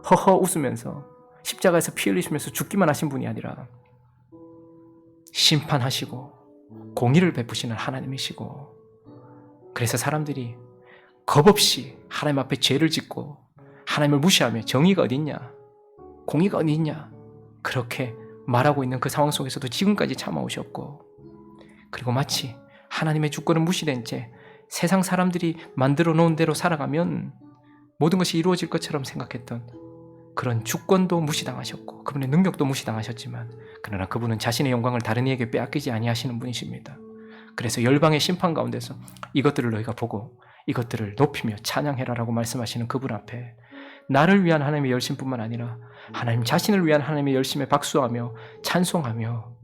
Speaker 1: 허허 웃으면서 십자가에서 피 흘리시면서 죽기만 하신 분이 아니라 심판하시고 공의를 베푸시는 하나님이시고, 그래서 사람들이 겁없이 하나님 앞에 죄를 짓고 하나님을 무시하며 정의가 어디 있냐, 공의가 어디 있냐 그렇게 말하고 있는 그 상황 속에서도 지금까지 참아오셨고, 그리고 마치 하나님의 주권은 무시된 채 세상 사람들이 만들어 놓은 대로 살아가면 모든 것이 이루어질 것처럼 생각했던 그런 주권도 무시당하셨고 그분의 능력도 무시당하셨지만, 그러나 그분은 자신의 영광을 다른 이에게 빼앗기지 아니하시는 분이십니다. 그래서 열방의 심판 가운데서 이것들을 너희가 보고 이것들을 높이며 찬양해라라고 말씀하시는 그분 앞에 나를 위한 하나님의 열심뿐만 아니라 하나님 자신을 위한 하나님의 열심에 박수하며 찬송하며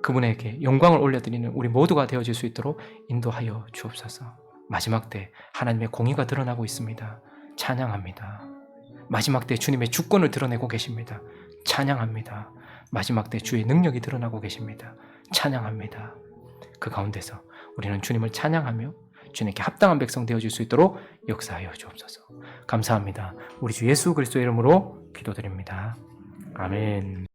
Speaker 1: 그분에게 영광을 올려드리는 우리 모두가 되어질 수 있도록 인도하여 주옵소서. 마지막 때 하나님의 공의가 드러나고 있습니다. 찬양합니다. 마지막 때 주님의 주권을 드러내고 계십니다. 찬양합니다. 마지막 때 주의 능력이 드러나고 계십니다. 찬양합니다. 그 가운데서 우리는 주님을 찬양하며 주님께 합당한 백성 되어질 수 있도록 역사하여 주옵소서. 감사합니다. 우리 주 예수 그리스도의 이름으로 기도드립니다. 아멘.